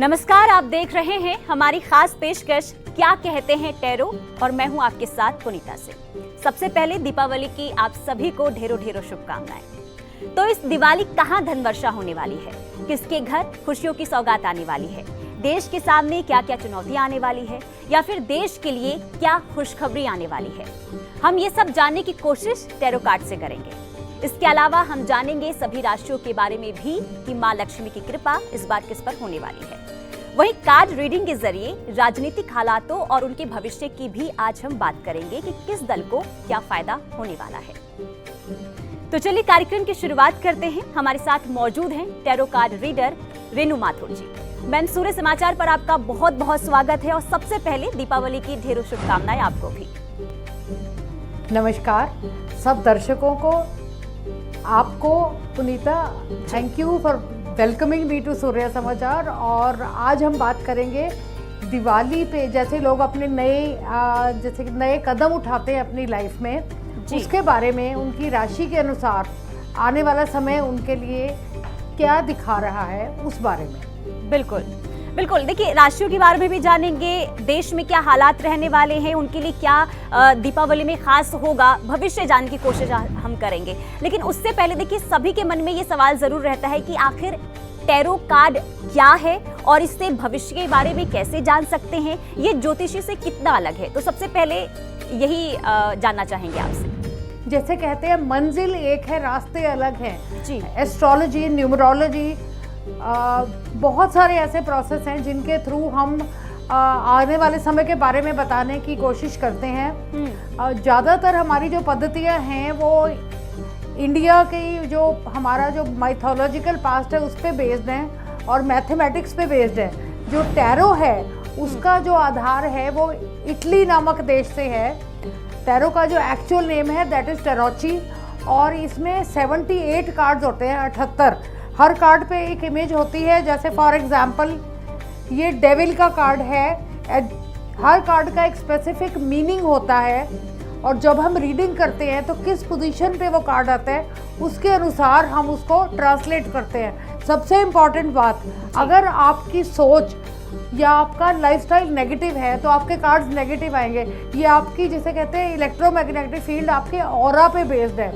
नमस्कार, आप देख रहे हैं हमारी खास पेशकश क्या कहते हैं टैरो और मैं हूं आपके साथ पुनीता से। सबसे पहले दीपावली की आप सभी को ढेरों ढेरों शुभकामनाएं। तो इस दिवाली कहां धन वर्षा होने वाली है, किसके घर खुशियों की सौगात आने वाली है, देश के सामने क्या क्या चुनौतियां आने वाली है या फिर देश के लिए क्या खुशखबरी आने वाली है, हम ये सब जानने की कोशिश टैरो कार्ड से करेंगे। इसके अलावा हम जानेंगे सभी राशियों के बारे में भी कि मां लक्ष्मी की कृपा इस बार किस पर होने वाली है। वहीं कार्ड रीडिंग के जरिए राजनीतिक हालातों और उनके भविष्य की भी आज हम बात करेंगे कि किस दल को क्या फायदा होने वाला है। तो चलिए कार्यक्रम की शुरुआत करते हैं। हमारे साथ मौजूद हैं tarot card reader Renu Mathur ji. Ma'am, Surya Samachar पर आपका बहुत बहुत स्वागत है और सबसे पहले दीपावली की ढेरों शुभकामनाएं आपको भी। नमस्कार सब दर्शकों को, आपको Punita, thank you for welcoming me to Surya Samachar. और आज हम बात करेंगे दिवाली पे, जैसे लोग अपने नए कदम उठाते हैं अपनी लाइफ में, उसके बारे में, उनकी राशि के अनुसार आने वाला समय उनके लिए क्या दिखा रहा है उस बारे में। बिल्कुल बिल्कुल, देखिए राशियों के बारे में भी जानेंगे, देश में क्या हालात रहने वाले हैं, उनके लिए क्या दीपावली में खास होगा, भविष्य जानने की कोशिश हम करेंगे। लेकिन उससे पहले देखिए सभी के मन में ये सवाल जरूर रहता है कि आखिर टैरो कार्ड क्या है और इससे भविष्य के बारे में कैसे जान सकते हैं, ये ज्योतिषी से कितना अलग है। तो सबसे पहले यही जानना चाहेंगे आपसे। जैसे कहते हैं मंजिल एक है, रास्ते अलग हैं जी। एस्ट्रोलॉजी, न्यूमरोलॉजी, बहुत सारे ऐसे प्रोसेस हैं जिनके थ्रू हम आने वाले समय के बारे में बताने की कोशिश करते हैं। ज़्यादातर हमारी जो पद्धतियां हैं वो इंडिया की जो हमारा जो माइथोलॉजिकल पास्ट है उस पर बेस्ड हैं और मैथमेटिक्स पे बेस्ड है। जो टैरो है उसका जो आधार है वो इटली नामक देश से है। टैरो का जो एक्चुअल नेम है दैट इज़ टेरोची और इसमें 78 कार्ड्स होते हैं, 78। हर कार्ड पे एक इमेज होती है। जैसे फॉर एग्जांपल ये डेविल का कार्ड है। हर कार्ड का एक स्पेसिफिक मीनिंग होता है और जब हम रीडिंग करते हैं तो किस पोजीशन पे वो कार्ड आता है उसके अनुसार हम उसको ट्रांसलेट करते हैं। सबसे इम्पॉर्टेंट बात, अगर आपकी सोच या आपका लाइफस्टाइल नेगेटिव है तो आपके कार्ड्स नेगेटिव आएंगे। ये आपकी, जिसे कहते हैं इलेक्ट्रोमैग्नेटिक फील्ड, आपके ऑरा पे बेस्ड है।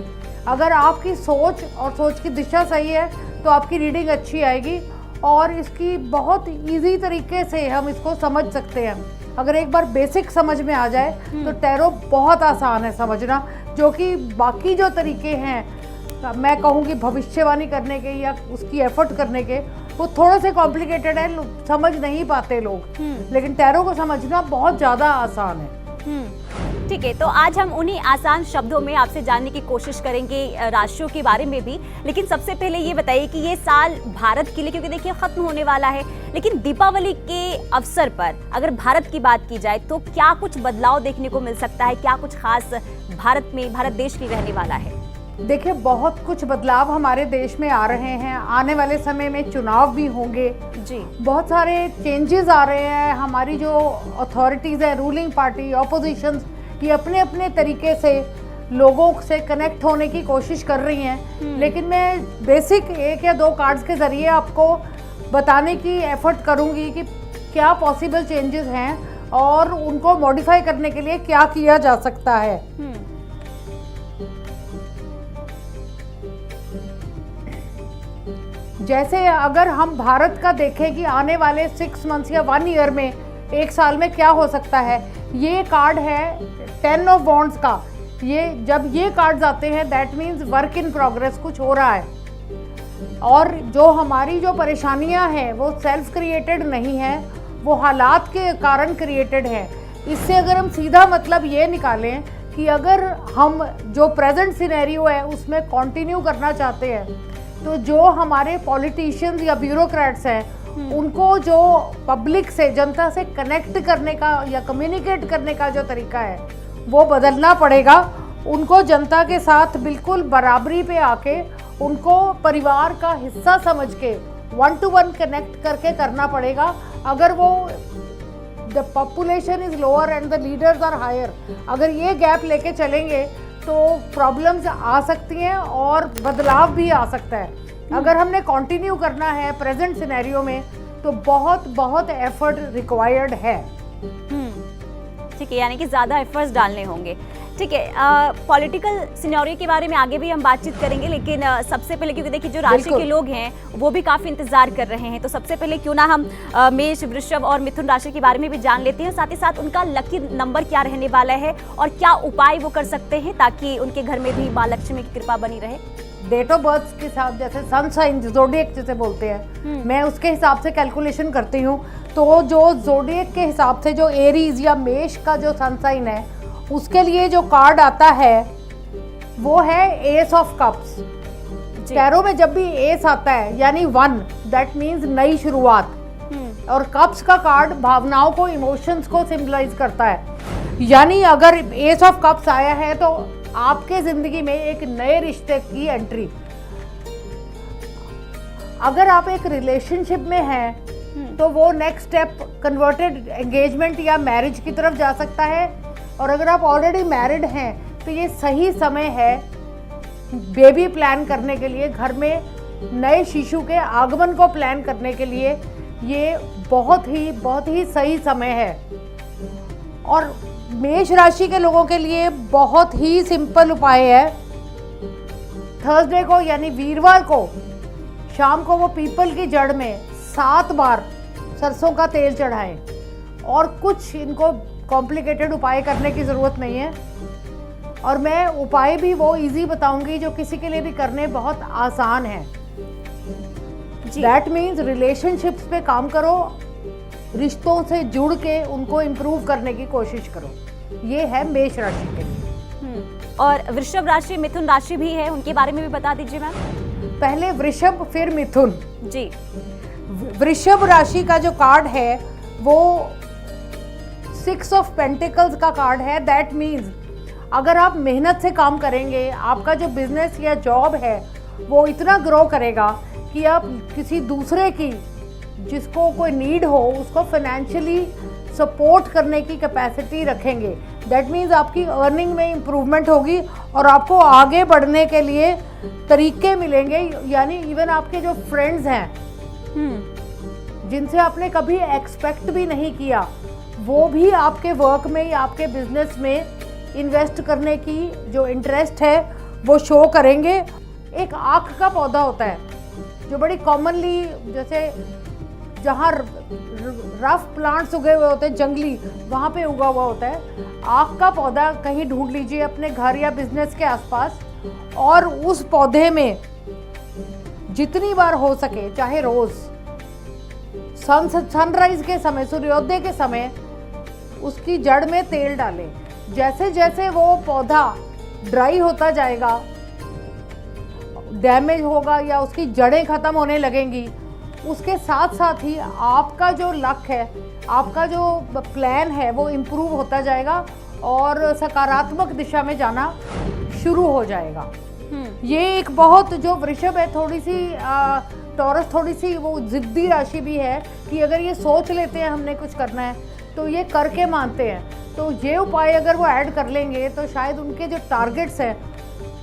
अगर आपकी सोच और सोच की दिशा सही है तो आपकी रीडिंग अच्छी आएगी और इसकी बहुत इजी तरीके से हम इसको समझ सकते हैं। अगर एक बार बेसिक समझ में आ जाए तो टैरो बहुत आसान है समझना, जो कि बाकी जो तरीके हैं मैं कहूँगी भविष्यवाणी करने के या उसकी एफर्ट करने के, वो थोड़े से कॉम्प्लिकेटेड है, समझ नहीं पाते लोग। लेकिन टैरो को समझना बहुत ज़्यादा आसान है। ठीक है, तो आज हम उन्हीं आसान शब्दों में आपसे जानने की कोशिश करेंगे राशियों के बारे में भी। लेकिन सबसे पहले ये बताइए कि ये साल भारत के लिए, क्योंकि देखिए खत्म होने वाला है, लेकिन दीपावली के अवसर पर अगर भारत की बात की जाए तो क्या कुछ बदलाव देखने को मिल सकता है, क्या कुछ खास भारत में, भारत देश के रहने वाला है? देखिए बहुत कुछ बदलाव हमारे देश में आ रहे हैं। आने वाले समय में चुनाव भी होंगे जी। बहुत सारे चेंजेस आ रहे हैं। हमारी जो अथॉरिटीज़ है, रूलिंग पार्टी, ऑपोजिशन, ये अपने अपने तरीके से लोगों से कनेक्ट होने की कोशिश कर रही हैं। लेकिन मैं बेसिक 1 या 2 कार्ड्स के ज़रिए आपको बताने की एफर्ट करूंगी कि क्या पॉसिबल चेंजेस हैं और उनको मॉडिफाई करने के लिए क्या किया जा सकता है। जैसे अगर हम भारत का देखें कि आने वाले 6 मंथ्स या 1 ईयर में, 1 साल में क्या हो सकता है, ये कार्ड है 10 ऑफ वॉन्ड्स का। ये जब ये कार्ड्स आते हैं that means work in progress, कुछ हो रहा है। और जो हमारी जो परेशानियां हैं वो सेल्फ क्रिएटेड नहीं है, वो हालात के कारण क्रिएटेड है। इससे अगर हम सीधा मतलब ये निकालें कि अगर हम जो प्रेजेंट सिनेरियो है उसमें कंटिन्यू करना चाहते हैं तो जो हमारे पॉलिटिशियंस या ब्यूरोक्रेट्स हैं उनको जो पब्लिक से, जनता से कनेक्ट करने का या कम्युनिकेट करने का जो तरीका है वो बदलना पड़ेगा। उनको जनता के साथ बिल्कुल बराबरी पे आके उनको परिवार का हिस्सा समझ के 1 to 1 कनेक्ट करके करना पड़ेगा। अगर वो the population is lower and the leaders are higher, अगर ये गैप लेके चलेंगे तो प्रॉब्लम्स आ सकती हैं और बदलाव भी आ सकता है। अगर हमने कंटिन्यू करना है प्रेजेंट सिनेरियो में तो बहुत बहुत एफर्ट रिक्वायर्ड है। ठीक है, यानी कि ज़्यादा एफर्ट्स डालने होंगे। ठीक है, पॉलिटिकल सिनेरियो के बारे में आगे भी हम बातचीत करेंगे, लेकिन सबसे पहले क्योंकि देखिए जो राशि के लोग हैं वो भी काफ़ी इंतजार कर रहे हैं, तो सबसे पहले क्यों ना हम मेष, वृषभ और मिथुन राशि के बारे में भी जान लेते हैं, साथ ही साथ उनका लकी नंबर क्या रहने वाला है और क्या उपाय वो कर सकते हैं ताकि उनके घर में भी माँ लक्ष्मी की कृपा बनी रहे। डेट ऑफ बर्थ के साथ जैसे सन साइन ज़ोडिएक जिसे बोलते हैं, मैं उसके हिसाब से कैलकुलेशन करती हूँ। तो जो ज़ोडिएक के हिसाब से जो एरीज या मेष का जो सन साइन है उसके लिए जो कार्ड आता है वो है एस ऑफ कप्स। टैरो में जब भी एस आता है यानी 1, दैट मीन्स नई शुरुआत, और कप्स का कार्ड भावनाओं को, इमोशंस को सिंबलाइज करता है। यानी अगर एस ऑफ कप्स आया है तो आपके जिंदगी में एक नए रिश्ते की एंट्री। अगर आप एक रिलेशनशिप में हैं तो वो नेक्स्ट स्टेप कन्वर्टेड एंगेजमेंट या मैरिज की तरफ जा सकता है, और अगर आप ऑलरेडी मैरिड हैं तो ये सही समय है बेबी प्लान करने के लिए, घर में नए शिशु के आगमन को प्लान करने के लिए ये बहुत ही सही समय है। और मेष राशि के लोगों के लिए बहुत ही सिंपल उपाय है। थर्सडे को यानी वीरवार को शाम को वो पीपल की जड़ में 7 बार सरसों का तेल चढ़ाएं, और कुछ इनको कॉम्प्लिकेटेड उपाय करने की ज़रूरत नहीं है। और मैं उपाय भी वो इजी बताऊंगी जो किसी के लिए भी करने बहुत आसान है। दैट मीन्स रिलेशनशिप्स पे काम करो, रिश्तों से जुड़ के उनको इम्प्रूव करने की कोशिश करो। ये है मेष राशि के लिए। और वृषभ राशि, मिथुन राशि भी है, उनके बारे में भी बता दीजिए मैम। पहले वृषभ फिर मिथुन। जी, वृषभ राशि का जो कार्ड है वो 6 ऑफ पेंटिकल्स का कार्ड है। दैट मीन्स अगर आप मेहनत से काम करेंगे, आपका जो बिजनेस या जॉब है वो इतना ग्रो करेगा कि आप किसी दूसरे की, जिसको कोई नीड हो, उसको फाइनेंशियली सपोर्ट करने की कैपेसिटी रखेंगे। दैट मीन्स आपकी अर्निंग में इम्प्रूवमेंट होगी और आपको आगे बढ़ने के लिए तरीके मिलेंगे। यानी इवन आपके जो फ्रेंड्स हैं जिनसे आपने कभी एक्सपेक्ट भी नहीं किया, वो भी आपके वर्क में या आपके बिजनेस में इन्वेस्ट करने की जो इंटरेस्ट है वो शो करेंगे। एक आख का पौधा होता है जो बड़ी कॉमनली, जैसे जहाँ रफ प्लांट्स उगे हुए होते हैं जंगली, वहाँ पे उगा हुआ होता है। आख का पौधा कहीं ढूंढ लीजिए अपने घर या बिजनेस के आसपास, और उस पौधे में जितनी बार हो सके, चाहे रोज सनराइज के समय, सूर्योदय के समय, उसकी जड़ में तेल डालें। जैसे जैसे वो पौधा ड्राई होता जाएगा, डैमेज होगा या उसकी जड़ें खत्म होने लगेंगी, उसके साथ साथ ही आपका जो लक है, आपका जो प्लान है वो इम्प्रूव होता जाएगा और सकारात्मक दिशा में जाना शुरू हो जाएगा। ये एक बहुत, जो वृषभ है थोड़ी सी, टॉरस थोड़ी सी वो जिद्दी राशि भी है कि अगर ये सोच लेते हैं हमने कुछ करना है तो ये करके मानते हैं। तो ये उपाय अगर वो ऐड कर लेंगे तो शायद उनके जो टारगेट्स हैं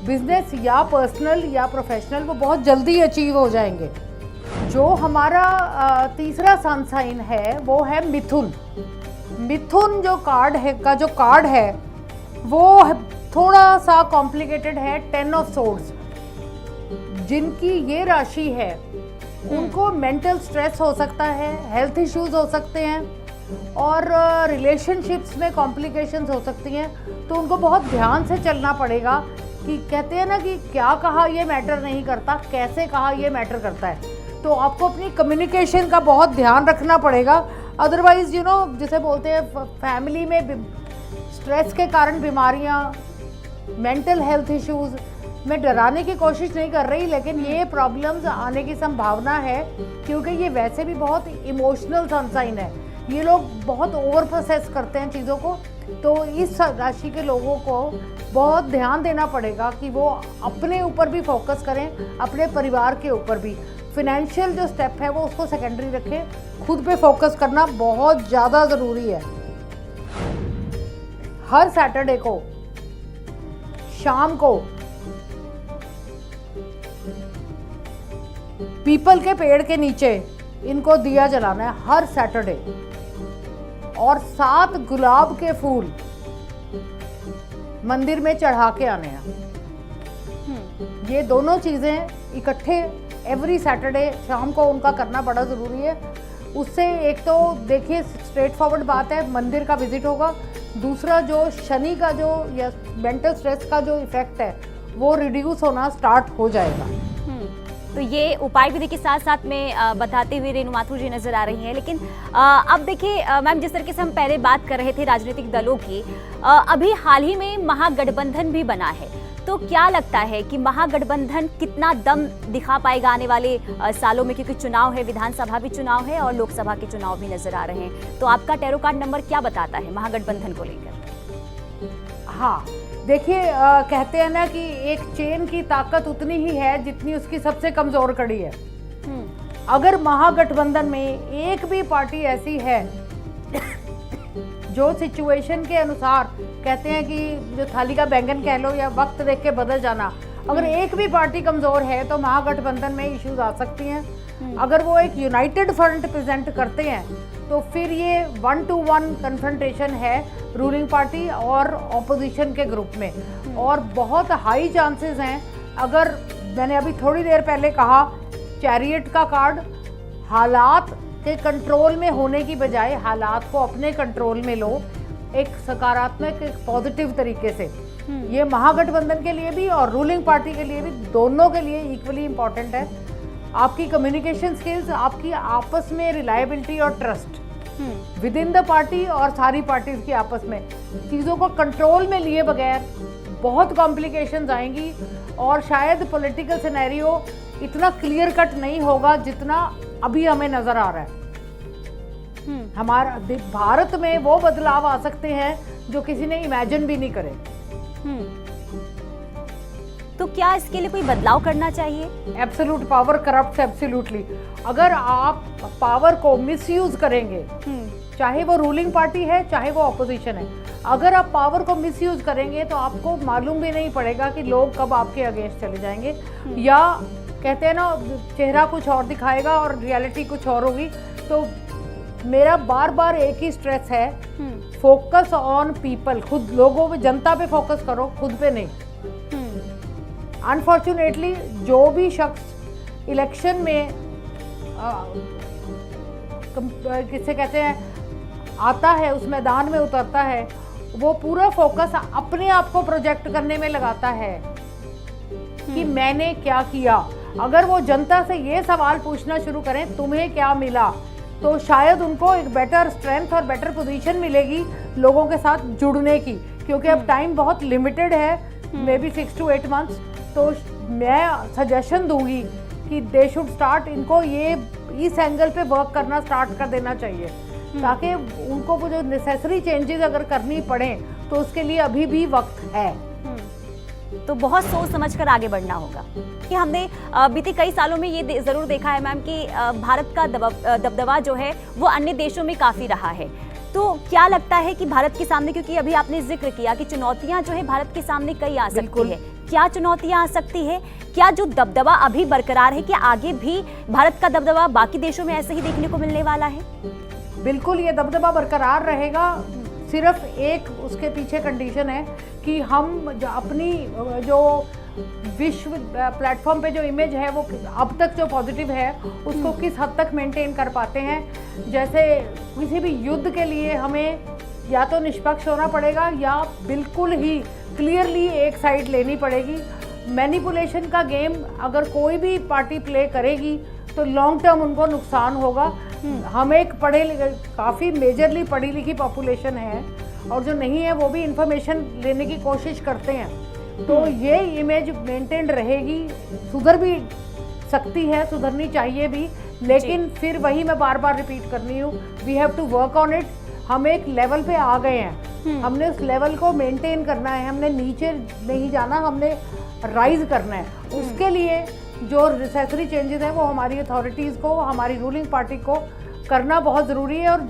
बिजनेस या पर्सनल या प्रोफेशनल, वो बहुत जल्दी अचीव हो जाएंगे। जो हमारा तीसरा सन साइन है वो है मिथुन। मिथुन जो कार्ड है का जो कार्ड है वो थोड़ा सा कॉम्प्लिकेटेड है। 10 ऑफ सोर्ड्स। जिनकी ये राशि है उनको मेंटल स्ट्रेस हो सकता है, हेल्थ इश्यूज हो सकते हैं और रिलेशनशिप्स में कॉम्प्लिकेशंस हो सकती हैं। तो उनको बहुत ध्यान से चलना पड़ेगा कि कहते हैं ना कि क्या कहा ये मैटर नहीं करता, कैसे कहा ये मैटर करता है। तो आपको अपनी कम्युनिकेशन का बहुत ध्यान रखना पड़ेगा। अदरवाइज जिसे बोलते हैं फैमिली में स्ट्रेस के कारण बीमारियां, मेंटल हेल्थ इश्यूज, मैं डराने की कोशिश नहीं कर रही, लेकिन ये प्रॉब्लम्स आने की संभावना है क्योंकि ये वैसे भी बहुत इमोशनल सन साइन है। ये लोग बहुत ओवर प्रोसेस करते हैं चीज़ों को। तो इस राशि के लोगों को बहुत ध्यान देना पड़ेगा कि वो अपने ऊपर भी फोकस करें, अपने परिवार के ऊपर भी। फिनेंशियल जो स्टेप है वो उसको सेकेंडरी रखें, खुद पे फोकस करना बहुत ज़्यादा ज़रूरी है। हर सैटरडे को शाम को पीपल के पेड़ के नीचे इनको दिया जलाना है हर सैटरडे, और 7 गुलाब के फूल मंदिर में चढ़ा के आने हैं। ये दोनों चीज़ें इकट्ठे एवरी सैटरडे शाम को उनका करना बड़ा ज़रूरी है। उससे एक तो देखिए स्ट्रेट फॉरवर्ड बात है, मंदिर का विजिट होगा, दूसरा जो शनि का जो या मेंटल स्ट्रेस का जो इफेक्ट है वो रिड्यूस होना स्टार्ट हो जाएगा। तो ये उपाय विधि के साथ साथ में बताते हुए रेणु माथुर जी नजर आ रही हैं। लेकिन अब देखिए मैम, जिस तरीके से हम पहले बात कर रहे थे राजनीतिक दलों की, अभी हाल ही में महागठबंधन भी बना है, तो क्या लगता है कि महागठबंधन कितना दम दिखा पाएगा आने वाले सालों में, क्योंकि चुनाव है, विधानसभा भी चुनाव है और लोकसभा के चुनाव भी नजर आ रहे हैं। तो आपका टैरो कार्ड नंबर क्या बताता है महागठबंधन को लेकर? हाँ देखिए, कहते हैं ना कि एक चेन की ताकत उतनी ही है जितनी उसकी सबसे कमजोर कड़ी है। अगर महागठबंधन में एक भी पार्टी ऐसी है जो सिचुएशन के अनुसार, कहते हैं कि जो थाली का बैंगन कह लो या वक्त देख के बदल जाना, अगर एक भी पार्टी कमजोर है तो महागठबंधन में इश्यूज आ सकती हैं। अगर वो एक यूनाइटेड फ्रंट प्रेजेंट करते हैं तो फिर ये 1-to-1 कन्फ्रंटेशन है रूलिंग पार्टी और ऑपोजिशन के ग्रुप में, और बहुत हाई चांसेस हैं। अगर मैंने अभी थोड़ी देर पहले कहा चैरियट का कार्ड, हालात के कंट्रोल में होने की बजाय हालात को अपने कंट्रोल में लो, एक सकारात्मक एक पॉजिटिव तरीके से। ये महागठबंधन के लिए भी और रूलिंग पार्टी के लिए भी, दोनों के लिए इक्वली इम्पॉर्टेंट है। आपकी कम्युनिकेशन स्किल्स, आपकी आपस में रिलायबिलिटी और trust with in the party और सारी पार्टीज की आपस में, चीज़ों को कंट्रोल में लिए बगैर बहुत कॉम्प्लिकेशंस आएंगी और शायद पॉलिटिकल सिनेरियो इतना क्लियर कट नहीं होगा जितना अभी हमें नजर आ रहा है। हमारा भारत में वो बदलाव आ सकते हैं जो किसी ने इमेजिन भी नहीं करे। तो क्या इसके लिए कोई बदलाव करना चाहिए? Absolute power corrupts absolutely. अगर आप पावर को मिसयूज करेंगे, चाहे वो रूलिंग पार्टी है चाहे वो ऑपोजिशन है, अगर आप पावर को मिसयूज करेंगे तो आपको मालूम भी नहीं पड़ेगा कि लोग कब आपके अगेंस्ट चले जाएंगे, या कहते हैं ना चेहरा कुछ और दिखाएगा और रियलिटी कुछ और होगी। तो मेरा बार बार एक ही स्ट्रेस है, फोकस ऑन पीपल, खुद लोगों पे, जनता पे फोकस करो, खुद पे नहीं। अनफॉर्चुनेटली जो भी शख्स इलेक्शन में किसे कहते हैं आता है, उस मैदान में उतरता है, वो पूरा फोकस अपने आप को प्रोजेक्ट करने में लगाता है कि मैंने क्या किया। अगर वो जनता से ये सवाल पूछना शुरू करें तुम्हें क्या मिला, तो शायद उनको एक बेटर स्ट्रेंथ और बेटर पोजीशन मिलेगी लोगों के साथ जुड़ने की, क्योंकि अब टाइम बहुत लिमिटेड है, मे बी 6 to 8 months। तो मैं सजेशन दूंगी कि दे शुड स्टार्ट, इनको ये इस एंगल पे वर्क करना स्टार्ट कर देना चाहिए, ताकि उनको वो जो नेसेसरी चेंजेस अगर करनी पड़े तो उसके लिए अभी भी वक्त है। तो बहुत सोच समझकर आगे बढ़ना होगा। कि हमने बीते कई सालों में ये जरूर देखा है मैम कि भारत का दबदबा जो है वो अन्य देशों में काफी रहा है। तो क्या लगता है कि भारत के सामने, क्योंकि अभी आपने जिक्र किया कि चुनौतियां जो है भारत के सामने कई आ सकती है, क्या चुनौतियां आ सकती है? क्या जो दबदबा अभी बरकरार है, क्या आगे भी भारत का दबदबा बाकी देशों में ऐसे ही देखने को मिलने वाला है? बिल्कुल, ये दबदबा बरकरार रहेगा। सिर्फ एक उसके पीछे कंडीशन है कि हम अपनी जो विश्व प्लेटफॉर्म पे जो इमेज है वो अब तक जो पॉजिटिव है उसको किस हद तक मेंटेन कर पाते हैं। जैसे किसी भी युद्ध के लिए हमें या तो निष्पक्ष होना पड़ेगा या बिल्कुल ही क्लियरली एक साइड लेनी पड़ेगी। मैनिपुलेशन का गेम अगर कोई भी पार्टी प्ले करेगी तो लॉन्ग टर्म उनको नुकसान होगा। हम एक काफ़ी मेजरली पढ़ी लिखी पॉपुलेशन है और जो नहीं है वो भी इंफॉर्मेशन लेने की कोशिश करते हैं, तो ये इमेज मेंटेन रहेगी। सुधर भी सकती है, सुधरनी चाहिए भी, लेकिन फिर वही मैं बार बार रिपीट कर रही हूँ, we have to work on it. हम एक लेवल पे आ गए हैं, हमने उस लेवल को मेंटेन करना है, हमने नीचे नहीं जाना, हमने राइज करना है। उसके लिए जो नेसेसरी चेंजेस हैं वो हमारी अथॉरिटीज़ को, हमारी रूलिंग पार्टी को करना बहुत ज़रूरी है। और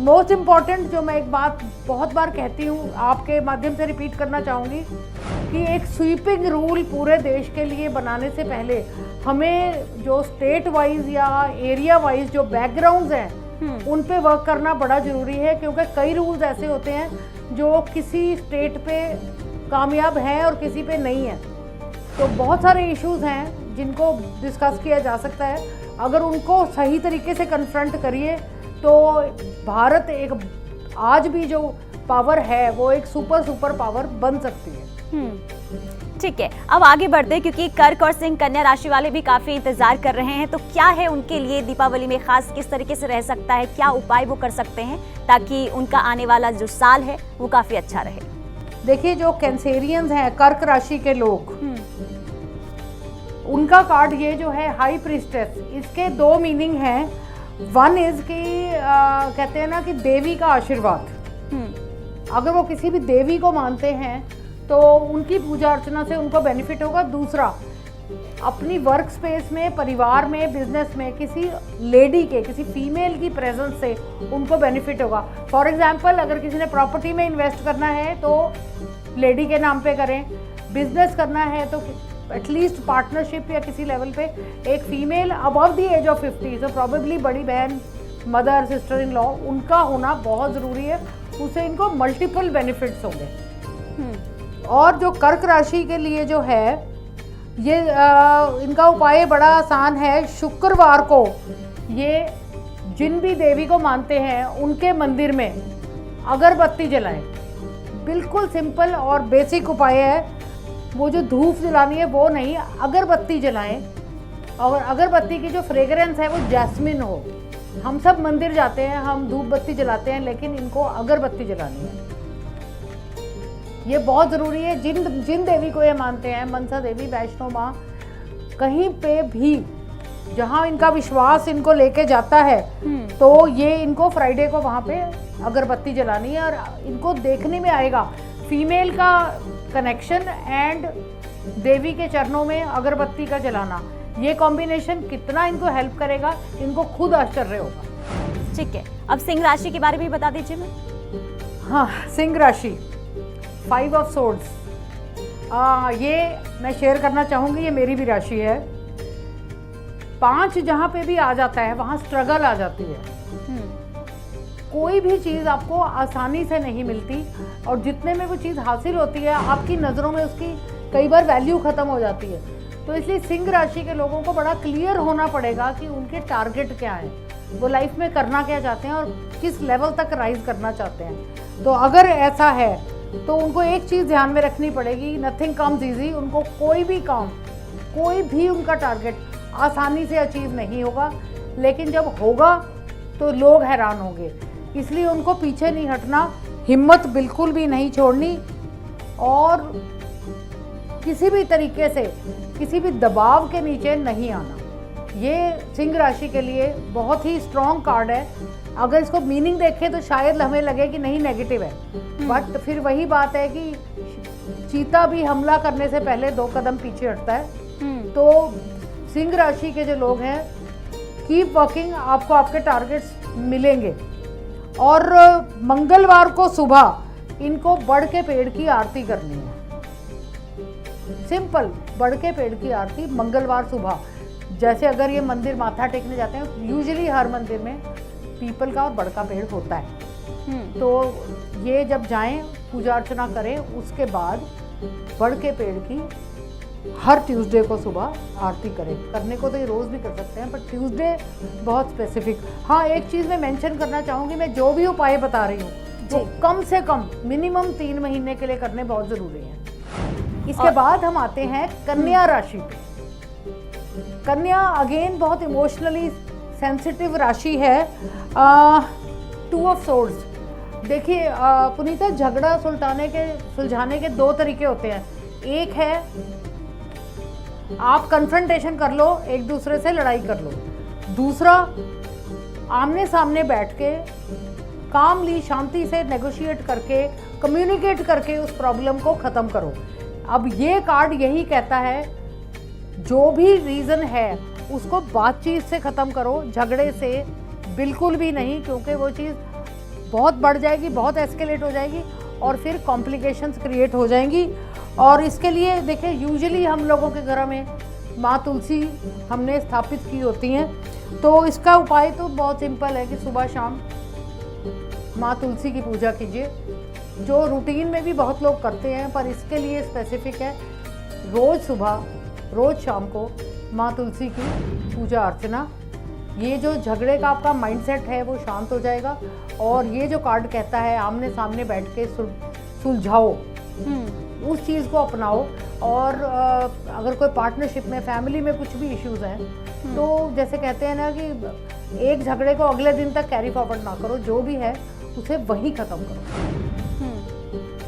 मोस्ट इम्पॉर्टेंट जो मैं एक बात बहुत बार कहती हूँ, आपके माध्यम से रिपीट करना चाहूँगी कि एक स्वीपिंग रूल पूरे देश के लिए बनाने से पहले हमें जो स्टेट वाइज या एरिया वाइज जो बैकग्राउंड्स हैं उन पे वर्क करना बड़ा ज़रूरी है, क्योंकि कई रूल्स ऐसे होते हैं जो किसी स्टेट पे कामयाब हैं और किसी पे नहीं है। तो बहुत सारे इश्यूज हैं जिनको डिस्कस किया जा सकता है, अगर उनको सही तरीके से कन्फ्रंट करिए तो भारत एक आज भी जो पावर है वो एक सुपर पावर बन सकती है। ठीक है, अब आगे बढ़ते हैं क्योंकि कर्क और सिंह कन्या राशि वाले भी काफी इंतजार कर रहे हैं। तो क्या है उनके लिए दीपावली में खास, किस तरीके से रह सकता है, क्या उपाय वो कर सकते हैं ताकि उनका आने वाला जो साल है वो काफी अच्छा रहे? देखिए, जो कैंसेरियंस हैं, कर्क राशि के लोग, उनका कार्ड ये जो है हाई प्रीस्टेस, इसके दो मीनिंग हैं। वन इज कि कहते हैं ना कि देवी का आशीर्वाद, अगर वो किसी भी देवी को मानते हैं तो उनकी पूजा अर्चना से उनको बेनिफिट होगा। दूसरा, अपनी वर्क स्पेस में, परिवार में, बिजनेस में किसी लेडी के, किसी फीमेल की प्रेजेंस से उनको बेनिफिट होगा। फॉर एग्जांपल, अगर किसी ने प्रॉपर्टी में इन्वेस्ट करना है तो लेडी के नाम पे करें, बिजनेस करना है तो एटलीस्ट पार्टनरशिप या किसी लेवल पे एक female above the age of 50, तो प्रॉबेबली बड़ी बहन, मदर, सिस्टर इन लॉ, उनका होना बहुत ज़रूरी है। उससे इनको मल्टीपल बेनिफिट्स होंगे। और जो कर्क राशि के लिए जो है ये इनका उपाय बड़ा आसान है। शुक्रवार को ये जिन भी देवी को मानते हैं उनके मंदिर में अगरबत्ती जलाएं। बिल्कुल सिंपल और बेसिक उपाय है। वो जो धूप जलानी है वो नहीं, अगरबत्ती जलाएं। और अगरबत्ती की जो फ्रेग्रेंस है वो जैस्मिन हो। हम सब मंदिर जाते हैं, हम धूप बत्ती जलाते हैं, लेकिन इनको अगरबत्ती जलानी है। ये बहुत ज़रूरी है। जिन देवी को ये मानते हैं, मनसा देवी, वैष्णो माँ, कहीं पे भी जहाँ इनका विश्वास इनको लेके जाता है तो ये इनको फ्राइडे को वहाँ पे अगरबत्ती जलानी है। और इनको देखने में आएगा फीमेल का कनेक्शन एंड देवी के चरणों में अगरबत्ती का जलाना, ये कॉम्बिनेशन कितना इनको हेल्प करेगा, इनको खुद आश्चर्य होगा। ठीक है, अब सिंह राशि के बारे में बता दीजिए मैं। हाँ, सिंह राशि, 5 ऑफ सोर्ड्स, ये मैं शेयर करना चाहूँगी, ये मेरी भी राशि है। 5 जहाँ पे भी आ जाता है वहाँ स्ट्रगल आ जाती है। कोई भी चीज़ आपको आसानी से नहीं मिलती, और जितने में वो चीज़ हासिल होती है आपकी नज़रों में उसकी कई बार वैल्यू ख़त्म हो जाती है। तो इसलिए सिंह राशि के लोगों को बड़ा क्लियर होना पड़ेगा कि उनके टारगेट क्या है, वो लाइफ में करना क्या चाहते हैं और किस लेवल तक राइज करना चाहते हैं। तो अगर ऐसा है तो उनको एक चीज़ ध्यान में रखनी पड़ेगी, नथिंग कम्स ईजी। उनको कोई भी काम, कोई भी उनका टारगेट आसानी से अचीव नहीं होगा, लेकिन जब होगा तो लोग हैरान होंगे। इसलिए उनको पीछे नहीं हटना, हिम्मत बिल्कुल भी नहीं छोड़नी, और किसी भी तरीके से किसी भी दबाव के नीचे नहीं आना। ये सिंह राशि के लिए बहुत ही स्ट्रॉन्ग कार्ड है। अगर इसको मीनिंग देखें तो शायद हमें लगे कि नहीं, नेगेटिव है, बट फिर वही बात है कि चीता भी हमला करने से पहले 2 कदम पीछे हटता है। तो सिंह राशि के जो लोग हैं, कीप वर्किंग, आपको आपके टारगेट्स मिलेंगे। और मंगलवार को सुबह इनको बड़ के पेड़ की आरती करनी है। सिंपल, बड़ के पेड़ की आरती मंगलवार सुबह। जैसे अगर ये मंदिर माथा टेकने जाते हैं, यूजुअली हर मंदिर में पीपल का और बड़ का पेड़ होता है। तो ये जब जाएं, पूजा अर्चना करें, उसके बाद बड़ के पेड़ की हर ट्यूसडे को सुबह आरती करें। करने को तो ये रोज़ भी कर सकते हैं, पर ट्यूसडे बहुत स्पेसिफिक। हाँ, एक चीज़ मैं मेंशन करना चाहूँगी, मैं जो भी उपाय बता रही हूँ वो कम से कम मिनिमम 3 महीने के लिए करने बहुत ज़रूरी हैं। इसके बाद हम आते हैं कन्या राशि पे। कन्या अगेन बहुत इमोशनली सेंसिटिव राशि है। 2 ऑफ सोर्ड्स। देखिए पुनीता, झगड़ा सुलझाने के 2 तरीके होते हैं। एक है आप कन्फ्रंटेशन कर लो, एक दूसरे से लड़ाई कर लो। दूसरा, आमने सामने बैठ के कामली, शांति से नेगोशिएट करके, कम्युनिकेट करके उस प्रॉब्लम को ख़त्म करो। अब ये कार्ड यही कहता है, जो भी रीज़न है उसको बातचीत से ख़त्म करो, झगड़े से बिल्कुल भी नहीं, क्योंकि वो चीज़ बहुत बढ़ जाएगी, बहुत एस्केलेट हो जाएगी और फिर कॉम्प्लिकेशंस क्रिएट हो जाएंगी। और इसके लिए देखिए यूजुअली हम लोगों के घरों में माँ तुलसी हमने स्थापित की होती हैं, तो इसका उपाय तो बहुत सिंपल है कि सुबह शाम माँ तुलसी की पूजा कीजिए, जो रूटीन में भी बहुत लोग करते हैं, पर इसके लिए स्पेसिफिक है रोज़ सुबह रोज़ शाम को माँ तुलसी की पूजा अर्चना। ये जो झगड़े का आपका माइंडसेट है वो शांत हो जाएगा। और ये जो कार्ड कहता है आमने सामने बैठ के सुलझाओ, उस चीज़ को अपनाओ। और अगर कोई पार्टनरशिप में, फैमिली में कुछ भी इश्यूज हैं, तो जैसे कहते हैं ना कि एक झगड़े को अगले दिन तक कैरी फॉरवर्ड ना करो, जो भी है उसे वहीं ख़त्म करो।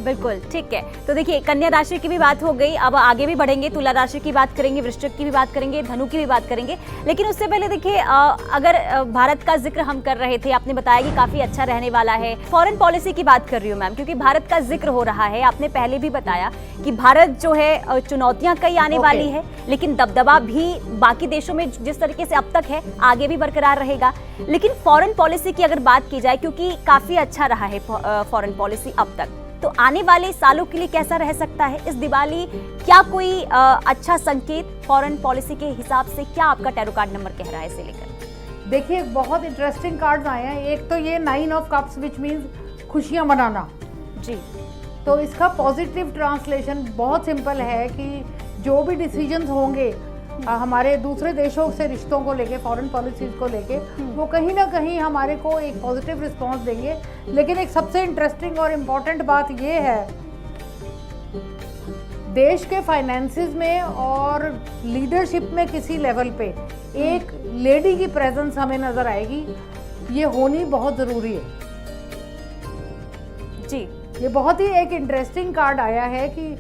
बिल्कुल ठीक है। तो देखिए कन्या राशि की भी बात हो गई, अब आगे भी बढ़ेंगे, तुला राशि की बात करेंगे, वृश्चिक की भी बात करेंगे, धनु की भी बात करेंगे। लेकिन उससे पहले देखिए अगर भारत का जिक्र हम कर रहे थे, आपने बताया कि काफी अच्छा रहने वाला है। फॉरेन पॉलिसी की बात कर रही हूँ मैम, क्योंकि भारत का जिक्र हो रहा है। आपने पहले भी बताया कि भारत जो है चुनौतियां कई आने वाली है, लेकिन दबदबा भी बाकी देशों में जिस तरीके से अब तक है आगे भी बरकरार रहेगा। लेकिन फॉरेन पॉलिसी की अगर बात की जाए, क्योंकि काफी अच्छा रहा है फॉरेन पॉलिसी अब तक, तो आने वाले सालों के लिए कैसा रह सकता है इस दिवाली? क्या कोई अच्छा संकेत फॉरेन पॉलिसी के हिसाब से, क्या आपका टैरो कार्ड नंबर कह रहा है इसे लेकर? देखिए बहुत इंटरेस्टिंग कार्ड्स आए हैं। एक तो ये 9 ऑफ कप्स विच मीन्स खुशियां मनाना जी। तो इसका पॉजिटिव ट्रांसलेशन बहुत सिंपल है कि जो भी डिसीजंस होंगे हमारे दूसरे देशों से रिश्तों को लेके, फॉरेन पॉलिसीज को लेके, वो कहीं ना कहीं हमारे को एक पॉजिटिव रिस्पांस देंगे। लेकिन एक सबसे इंटरेस्टिंग और इम्पॉर्टेंट बात ये है, देश के फाइनेंसेस में और लीडरशिप में किसी लेवल पे एक लेडी की प्रेजेंस हमें नजर आएगी। ये होनी बहुत ज़रूरी है जी। ये बहुत ही एक इंटरेस्टिंग कार्ड आया है कि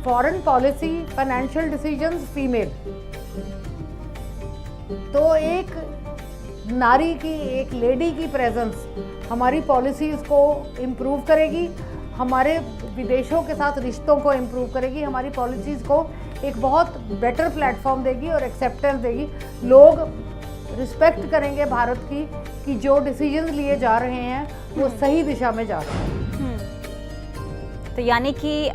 foreign policy, financial decisions, female. तो एक नारी की, एक लेडी की प्रेजेंस हमारी पॉलिसीज़ को इम्प्रूव करेगी, हमारे विदेशों के साथ रिश्तों को इम्प्रूव करेगी, हमारी पॉलिसीज़ को एक बहुत बेटर प्लेटफॉर्म देगी और एक्सेप्टेंस देगी। लोग रिस्पेक्ट करेंगे भारत की कि जो डिसीजंस लिए जा रहे हैं वो सही दिशा में जा रहे हैं। तो यानी कि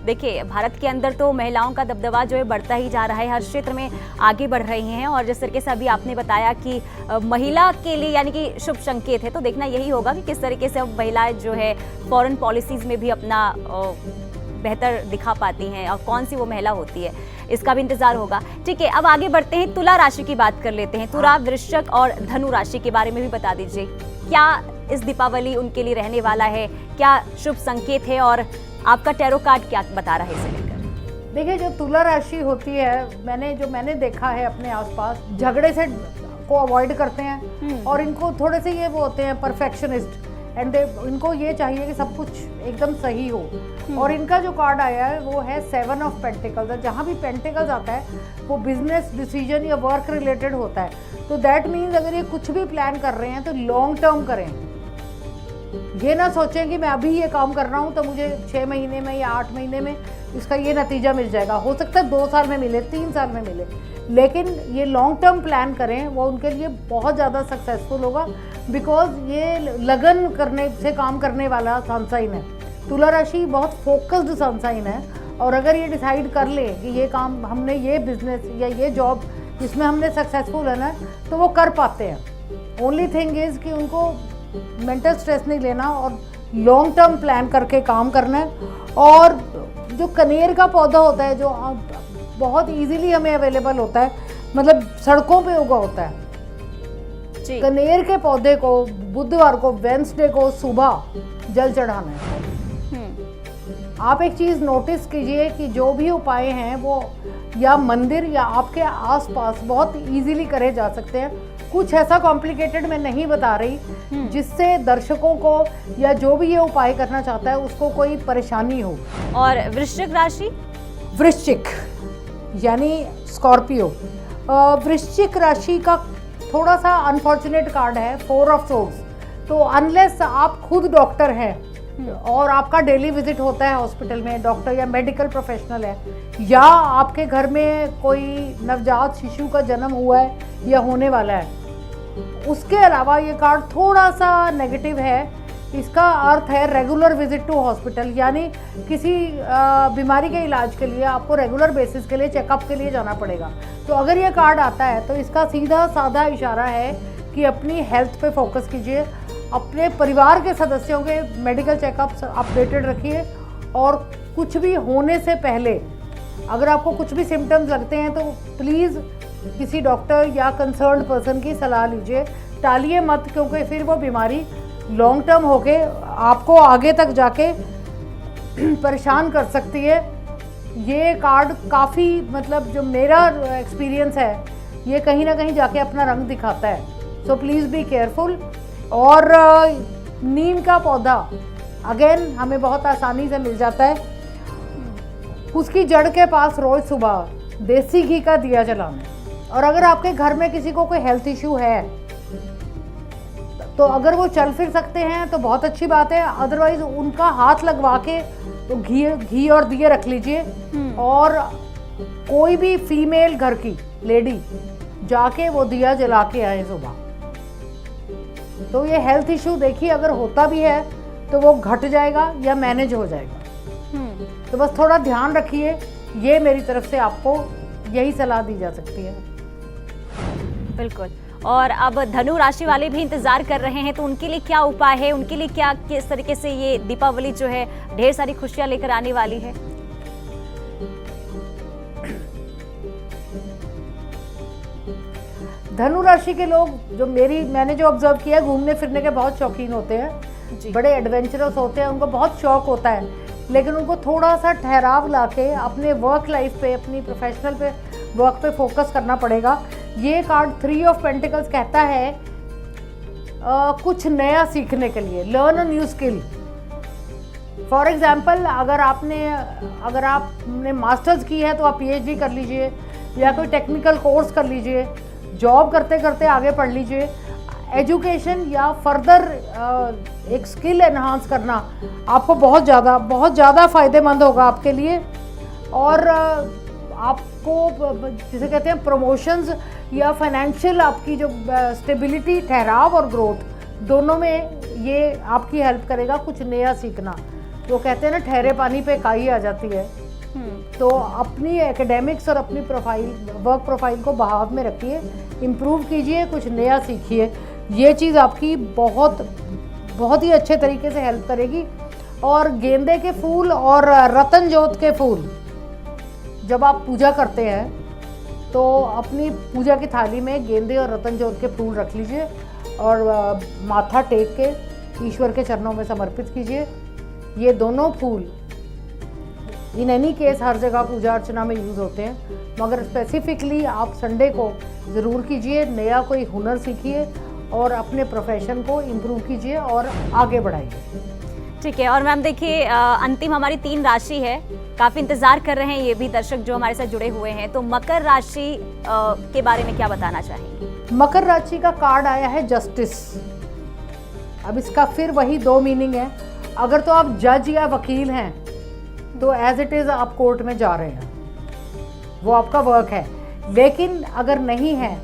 देखिए भारत के अंदर तो महिलाओं का दबदबा जो है बढ़ता ही जा रहा है, हर क्षेत्र में आगे बढ़ रही हैं। और जिस तरीके से अभी आपने बताया कि महिला के लिए यानी कि शुभ संकेत है, तो देखना यही होगा कि किस तरीके से अब महिलाएं जो है फॉरेन पॉलिसीज़ में भी अपना बेहतर दिखा पाती हैं, और कौन सी वो महिला होती है इसका भी इंतजार होगा। ठीक है, अब आगे बढ़ते हैं, तुला राशि की बात कर लेते हैं। तुला, वृश्चिक और धनु राशि के बारे में भी बता दीजिए, क्या इस दीपावली उनके लिए रहने वाला है, क्या शुभ संकेत है, और आपका टैरो कार्ड क्या बता रहा है इसे लेकर? देखिए जो तुला राशि होती है, मैंने देखा है अपने आसपास, झगड़े से को अवॉइड करते हैं और इनको थोड़े से ये वो होते हैं परफेक्शनिस्ट, एंड इनको ये चाहिए कि सब कुछ एकदम सही हो। और इनका जो कार्ड आया है वो है 7 ऑफ पेंटिकल्स। जहाँ भी पेंटिकल्स आता है वो बिजनेस डिसीजन या वर्क रिलेटेड होता है। तो दैट मीन्स अगर ये कुछ भी प्लान कर रहे हैं तो लॉन्ग टर्म करें। ये ना सोचें कि मैं अभी ये काम कर रहा हूँ तो मुझे 6 महीने में या 8 महीने में इसका ये नतीजा मिल जाएगा। हो सकता है 2 साल में मिले, 3 साल में मिले, लेकिन ये लॉन्ग टर्म प्लान करें, वो उनके लिए बहुत ज़्यादा सक्सेसफुल होगा। बिकॉज ये लगन करने से काम करने वाला सन साइन है। तुला राशि बहुत फोकस्ड सन साइन है, और अगर ये डिसाइड कर ले कि ये काम हमने, ये बिजनेस या ये जॉब जिसमें हमने सक्सेसफुल है ना, तो वो कर पाते हैं। ओनली थिंग इज़ कि उनको मेंटल स्ट्रेस नहीं लेना और लॉन्ग टर्म प्लान करके काम करना है। और जो कनेर का पौधा होता है, जो बहुत इजीली हमें अवेलेबल होता है, मतलब सड़कों पे उगा होता है, कनेर के पौधे को बुधवार को, वेंसडे को सुबह जल चढ़ाना है। आप एक चीज़ नोटिस कीजिए कि जो भी उपाय हैं वो या मंदिर या आपके आसपास बहुत इजीली करे जा सकते हैं। कुछ ऐसा कॉम्प्लिकेटेड मैं नहीं बता रही जिससे दर्शकों को या जो भी ये उपाय करना चाहता है उसको कोई परेशानी हो। और वृश्चिक राशि, वृश्चिक यानी स्कॉर्पियो, वृश्चिक राशि का थोड़ा सा अनफॉर्चुनेट कार्ड है 4 ऑफ सोर्ड्स। तो अनलेस आप खुद डॉक्टर हैं और आपका डेली विजिट होता है हॉस्पिटल में, डॉक्टर या मेडिकल प्रोफेशनल है, या आपके घर में कोई नवजात शिशु का जन्म हुआ है या होने वाला है, उसके अलावा ये कार्ड थोड़ा सा नेगेटिव है इसका अर्थ है रेगुलर विजिट टू हॉस्पिटल, यानी किसी बीमारी के इलाज के लिए आपको रेगुलर बेसिस के लिए चेकअप के लिए जाना पड़ेगा। तो अगर ये कार्ड आता है तो इसका सीधा साधा इशारा है कि अपनी हेल्थ पे फोकस कीजिए, अपने परिवार के सदस्यों के मेडिकल चेकअप्स अपडेटेड रखिए, और कुछ भी होने से पहले अगर आपको कुछ भी सिम्टम्स लगते हैं तो प्लीज़ किसी डॉक्टर या कंसर्न पर्सन की सलाह लीजिए, टालिए मत, क्योंकि फिर वो बीमारी लॉन्ग टर्म होके आपको आगे तक जाके परेशान कर सकती है। ये कार्ड काफ़ी, मतलब जो मेरा एक्सपीरियंस है, ये कहीं ना कहीं जाके अपना रंग दिखाता है। So please be careful. और नीम का पौधा अगेन हमें बहुत आसानी से मिल जाता है, उसकी जड़ के पास रोज़ सुबह देसी घी का दिया जलाना। और अगर आपके घर में किसी को कोई हेल्थ इशू है तो अगर वो चल फिर सकते हैं तो बहुत अच्छी बात है, अदरवाइज उनका हाथ लगवा के तो घी और दिए रख लीजिए। और कोई भी फीमेल घर की लेडी जाके वो दिया जला के आए सुबह, तो ये हेल्थ इशू देखिए अगर होता भी है तो वो घट जाएगा या मैनेज हो जाएगा। तो बस थोड़ा ध्यान रखिए, ये मेरी तरफ से आपको यही सलाह दी जा सकती है। बिल्कुल। और अब धनु राशि वाले भी इंतजार कर रहे हैं, तो उनके लिए क्या उपाय है, उनके लिए क्या, किस तरीके से ये दीपावली जो है ढेर सारी खुशियां लेकर आने वाली है? धनु राशि के लोग मैंने जो ऑब्जर्व किया है, घूमने फिरने के बहुत शौकीन होते हैं, बड़े एडवेंचरस होते हैं, उनको बहुत शौक होता है, लेकिन उनको थोड़ा सा ठहराव लाके अपने वर्क लाइफ पे, अपनी प्रोफेशनल पे, वर्क पे फोकस करना पड़ेगा। ये कार्ड 3 ऑफ पेंटिकल्स कहता है कुछ नया सीखने के लिए, learn a new skill. For example अगर आपने मास्टर्स की है तो आप PhD कर लीजिए, या कोई टेक्निकल कोर्स कर लीजिए, जॉब करते करते आगे पढ़ लीजिए। एजुकेशन या फर्दर एक स्किल एनहांस करना आपको बहुत ज़्यादा फ़ायदेमंद होगा आपके लिए। और आपको जिसे कहते हैं प्रमोशंस या फाइनेंशियल, आपकी जो स्टेबिलिटी, ठहराव और ग्रोथ, दोनों में ये आपकी हेल्प करेगा। कुछ नया सीखना, वो कहते हैं ना ठहरे पानी पे काई आ जाती है। तो अपनी एकेडमिक्स और अपनी वर्क प्रोफाइल को बहाव में रखिए, इम्प्रूव कीजिए, कुछ नया सीखिए। ये चीज़ आपकी बहुत ही अच्छे तरीके से हेल्प करेगी। और गेंदे के फूल और रतन जोत के फूल जब आप पूजा करते हैं तो अपनी पूजा की थाली में गेंदे और रतन जोत के फूल रख लीजिए और माथा टेक के ईश्वर के चरणों में समर्पित कीजिए। ये दोनों फूल इन एनी केस हर जगह पूजा अर्चना में यूज़ होते हैं, मगर स्पेसिफिकली आप संडे को ज़रूर कीजिए, नया कोई हुनर सीखिए और अपने प्रोफेशन को इम्प्रूव कीजिए और आगे बढ़ाइए। ठीक है। और मैम देखिए, अंतिम हमारी 3 राशि है, काफ़ी इंतज़ार कर रहे हैं ये भी दर्शक जो हमारे साथ जुड़े हुए हैं, तो मकर राशि के बारे में क्या बताना चाहेंगे? मकर राशि का कार्ड आया है जस्टिस। अब इसका फिर वही 2 मीनिंग है। अगर तो आप जज या वकील हैं तो एज इट इज़ आप कोर्ट में जा रहे हैं, वो आपका वर्क है। लेकिन अगर नहीं है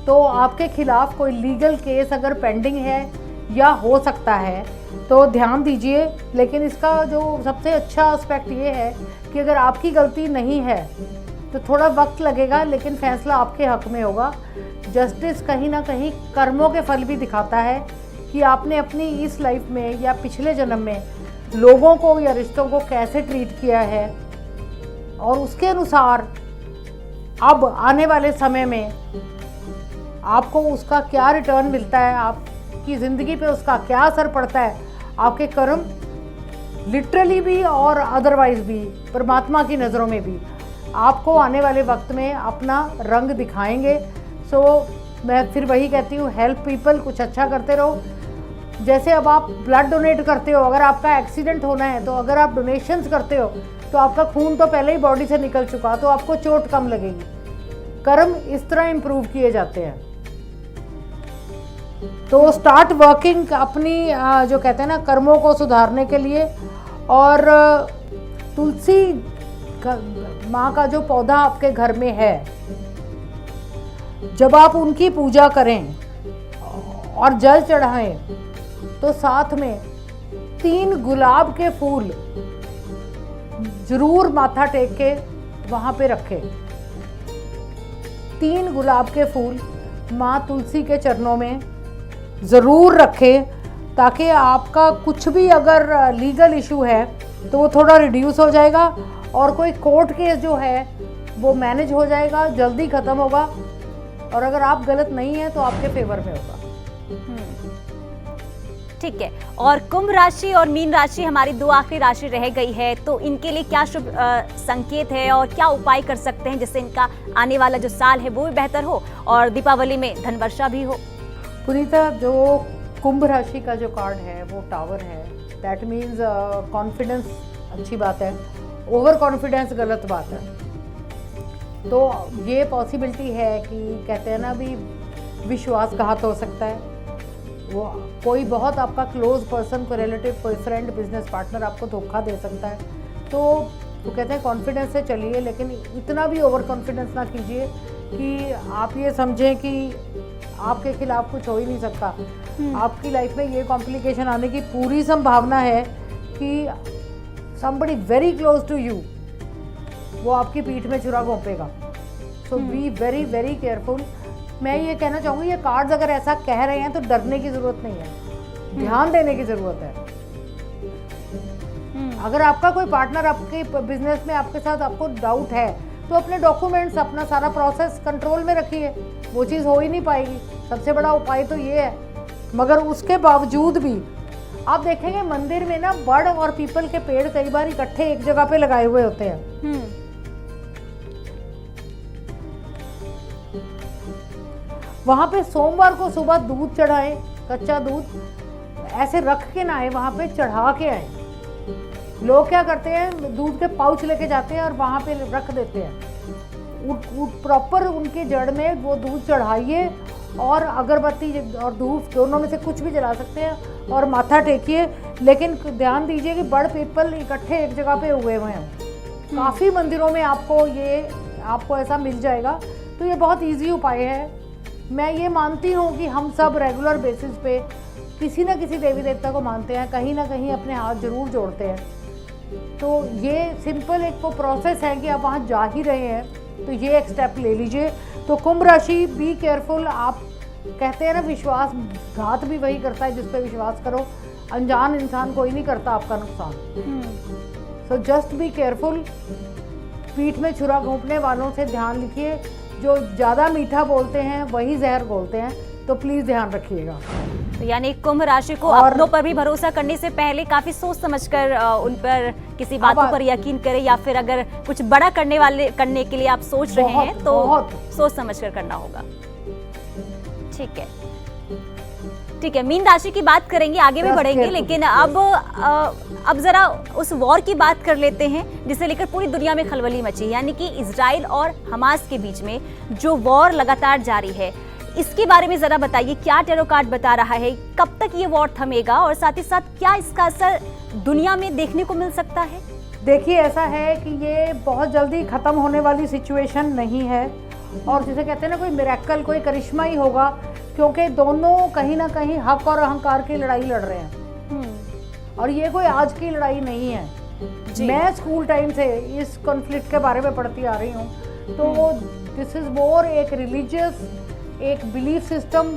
तो आपके खिलाफ कोई लीगल केस अगर पेंडिंग है या हो सकता है तो ध्यान दीजिए। लेकिन इसका जो सबसे अच्छा एस्पेक्ट ये है कि अगर आपकी गलती नहीं है तो थोड़ा वक्त लगेगा, लेकिन फैसला आपके हक में होगा। जस्टिस कहीं ना कहीं कर्मों के फल भी दिखाता है कि आपने अपनी इस लाइफ में या पिछले जन्म में लोगों को या रिश्तों को कैसे ट्रीट किया है, और उसके अनुसार अब आने वाले समय में आपको उसका क्या रिटर्न मिलता है, आपकी ज़िंदगी पे उसका क्या असर पड़ता है। आपके कर्म लिटरली भी और अदरवाइज भी, परमात्मा की नज़रों में भी, आपको आने वाले वक्त में अपना रंग दिखाएंगे। सो मैं फिर वही कहती हूँ, हेल्प पीपल, कुछ अच्छा करते रहो। जैसे अब आप ब्लड डोनेट करते हो, अगर आपका एक्सीडेंट होना है तो अगर आप डोनेशंस करते हो तो आपका खून तो पहले ही बॉडी से निकल चुका, तो आपको चोट कम लगेगी। कर्म इस तरह इम्प्रूव किए जाते हैं। तो स्टार्ट वर्किंग अपनी जो कहते हैं ना कर्मों को सुधारने के लिए। और तुलसी माँ का जो पौधा आपके घर में है, जब आप उनकी पूजा करें और जल चढ़ाएं तो साथ में 3 गुलाब के फूल जरूर माथा टेक के वहां पे रखें। 3 गुलाब के फूल माँ तुलसी के चरणों में ज़रूर रखें, ताकि आपका कुछ भी अगर लीगल इशू है तो वो थोड़ा रिड्यूस हो जाएगा, और कोई कोर्ट केस जो है वो मैनेज हो जाएगा, जल्दी ख़त्म होगा, और अगर आप गलत नहीं हैं तो आपके फेवर में होगा। ठीक है। और कुंभ राशि और मीन राशि हमारी 2 आखिरी राशि रह गई है, तो इनके लिए क्या शुभ संकेत है और क्या उपाय कर सकते हैं जिससे इनका आने वाला जो साल है वो भी बेहतर हो और दीपावली में धन वर्षा भी हो? पुनीता, जो कुंभ राशि का जो कार्ड है वो टावर है। दैट मीन्स कॉन्फिडेंस अच्छी बात है, ओवर कॉन्फिडेंस गलत बात है। तो ये पॉसिबिलिटी है कि कहते हैं ना भी विश्वासघात हो सकता है, वो कोई बहुत आपका क्लोज पर्सन, कोई रिलेटिव, कोई फ्रेंड, बिजनेस पार्टनर आपको धोखा दे सकता है। तो वो कहते हैं कॉन्फिडेंस से चलिए, लेकिन इतना भी ओवर कॉन्फिडेंस ना कीजिए कि आप ये समझें कि आपके खिलाफ कुछ हो ही नहीं सकता। आपकी लाइफ में ये कॉम्प्लिकेशन आने की पूरी संभावना है कि somebody very close to you वो आपकी पीठ में छुरा घोंपेगा। सो बी वेरी वेरी केयरफुल। मैं ये कहना चाहूँगी, ये कार्ड्स अगर ऐसा कह रहे हैं तो डरने की ज़रूरत नहीं है, ध्यान देने की ज़रूरत है। अगर आपका कोई पार्टनर आपके बिजनेस में आपके साथ आपको डाउट है तो अपने डॉक्यूमेंट्स, अपना सारा प्रोसेस कंट्रोल में रखिए, वो चीज़ हो ही नहीं पाएगी। सबसे बड़ा उपाय तो ये है। मगर उसके बावजूद भी आप देखेंगे मंदिर में ना बड़ और पीपल के पेड़ कई बार इकट्ठे एक जगह पे लगाए हुए होते हैं। वहां पे सोमवार को सुबह दूध चढ़ाएं, कच्चा दूध ऐसे रख के ना आए, वहां पे चढ़ा के आए। लोग क्या करते हैं, दूध के पाउच लेके जाते हैं और वहां पे रख देते हैं। प्रॉपर उनके जड़ में वो दूध चढ़ाइए, और अगरबत्ती और धूप दोनों में से कुछ भी जला सकते हैं, और माथा टेकिए। लेकिन ध्यान दीजिए कि बड़ पीपल इकट्ठे एक जगह पे हुए हुए हैं। काफ़ी मंदिरों में आपको ऐसा मिल जाएगा। तो ये बहुत इजी उपाय है। मैं ये मानती हूँ कि हम सब रेगुलर बेसिस पे किसी न किसी देवी देवता को मानते हैं, कहीं ना कहीं अपने हाथ जरूर जोड़ते हैं। तो ये सिंपल एक वो प्रोसेस है कि आप वहाँ जा ही रहे हैं, तो ये एक स्टेप ले लीजिए। तो कुंभ राशि, बी केयरफुल। आप कहते हैं ना, विश्वासघात भी वही करता है जिस पे विश्वास करो। अनजान इंसान कोई नहीं करता आपका नुकसान। So just be careful. पीठ में छुरा घोंपने वालों से ध्यान रखिए। जो ज़्यादा मीठा बोलते हैं वही जहर बोलते हैं, तो प्लीज़ ध्यान रखिएगा। तो यानी कुंभ राशि को अपनों पर भी भरोसा करने से पहले काफी सोच समझकर उन पर किसी बातों पर यकीन करें, या फिर अगर कुछ बड़ा करने के लिए आप सोच रहे हैं तो सोच समझकर करना होगा। ठीक है, मीन राशि की बात करेंगे, आगे भी बढ़ेंगे, लेकिन अब जरा उस वॉर की बात कर लेते हैं जिसे लेकर पूरी दुनिया में खलबली मची, यानी कि इजराइल और हमास के बीच में जो वॉर लगातार जारी है, इसके बारे में जरा बताइए। क्या टैरो कार्ड बता रहा है, कब तक ये वॉर थमेगा, और साथ ही साथ क्या इसका असर दुनिया में देखने को मिल सकता है? देखिए, ऐसा है कि ये बहुत जल्दी खत्म होने वाली सिचुएशन नहीं है, और जिसे कहते हैं ना, कोई मिरेकल, कोई करिश्मा ही होगा, क्योंकि दोनों कहीं ना कहीं हक और अहंकार की लड़ाई लड़ रहे हैं। और ये कोई आज की लड़ाई नहीं है। मैं स्कूल टाइम से इस कॉन्फ्लिक्ट के बारे में पढ़ती आ रही हूँ। तो दिस इज वॉर एक रिलीजियस, एक बिलीफ सिस्टम,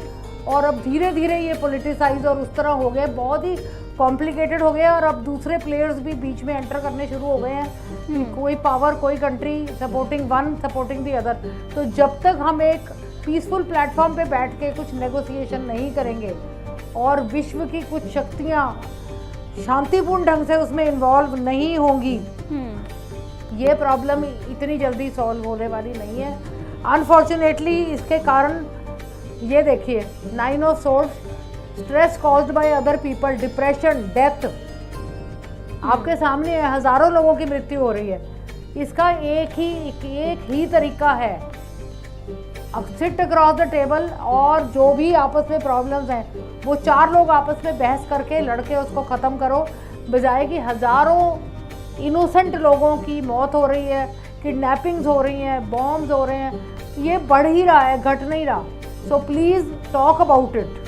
और अब धीरे धीरे ये पॉलिटिसाइज और उस तरह हो गया, बहुत ही कॉम्प्लिकेटेड हो गया। और अब दूसरे प्लेयर्स भी बीच में एंटर करने शुरू हो गए हैं। कोई पावर, कोई country supporting one, supporting the other. तो जब तक हम एक पीसफुल प्लेटफॉर्म पे बैठ के कुछ नेगोशिएशन नहीं करेंगे और विश्व की कुछ शक्तियाँ शांतिपूर्ण ढंग से उसमें इन्वॉल्व नहीं होंगी, ये प्रॉब्लम इतनी जल्दी सॉल्व होने वाली नहीं है। अनफॉर्चुनेटली इसके कारण ये देखिए, 9 of swords, stress caused by other people, depression, death आपके सामने है। हजारों लोगों की मृत्यु हो रही है। इसका एक ही तरीका है, सिट अक्रॉस द टेबल, और जो भी आपस में प्रॉब्लम्स हैं वो 4 लोग आपस में बहस करके लड़के उसको ख़त्म करो, बजाय कि हज़ारों इनोसेंट लोगों की मौत हो रही है, किडनैपिंग्स हो रही हैं, बॉम्ब्स हो रहे हैं। ये बढ़ ही रहा है, घट नहीं रहा। So please talk about it.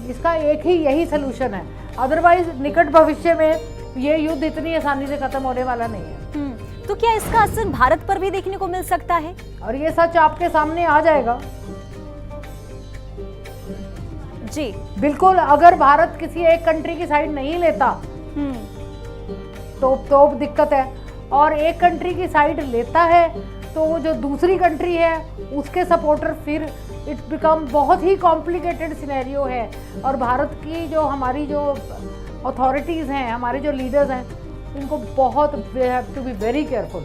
इसका एक ही यही सोल्यूशन है, अदरवाइज निकट भविष्य में ये युद्ध इतनी आसानी से खत्म होने वाला नहीं है। तो क्या इसका असर भारत पर भी देखने को मिल सकता है? और ये सच आपके सामने आ जाएगा जी बिल्कुल। अगर भारत किसी एक कंट्री की साइड नहीं लेता तो दिक्कत है, और एक कंट्री की साइड लेता है तो वो जो दूसरी कंट्री है उसके सपोर्टर, फिर इट बिकम बहुत ही कॉम्प्लिकेटेड सिनेरियो है। और भारत की जो हमारी जो अथॉरिटीज़ हैं, हमारे जो लीडर्स हैं, इनको बहुत we have to be very careful.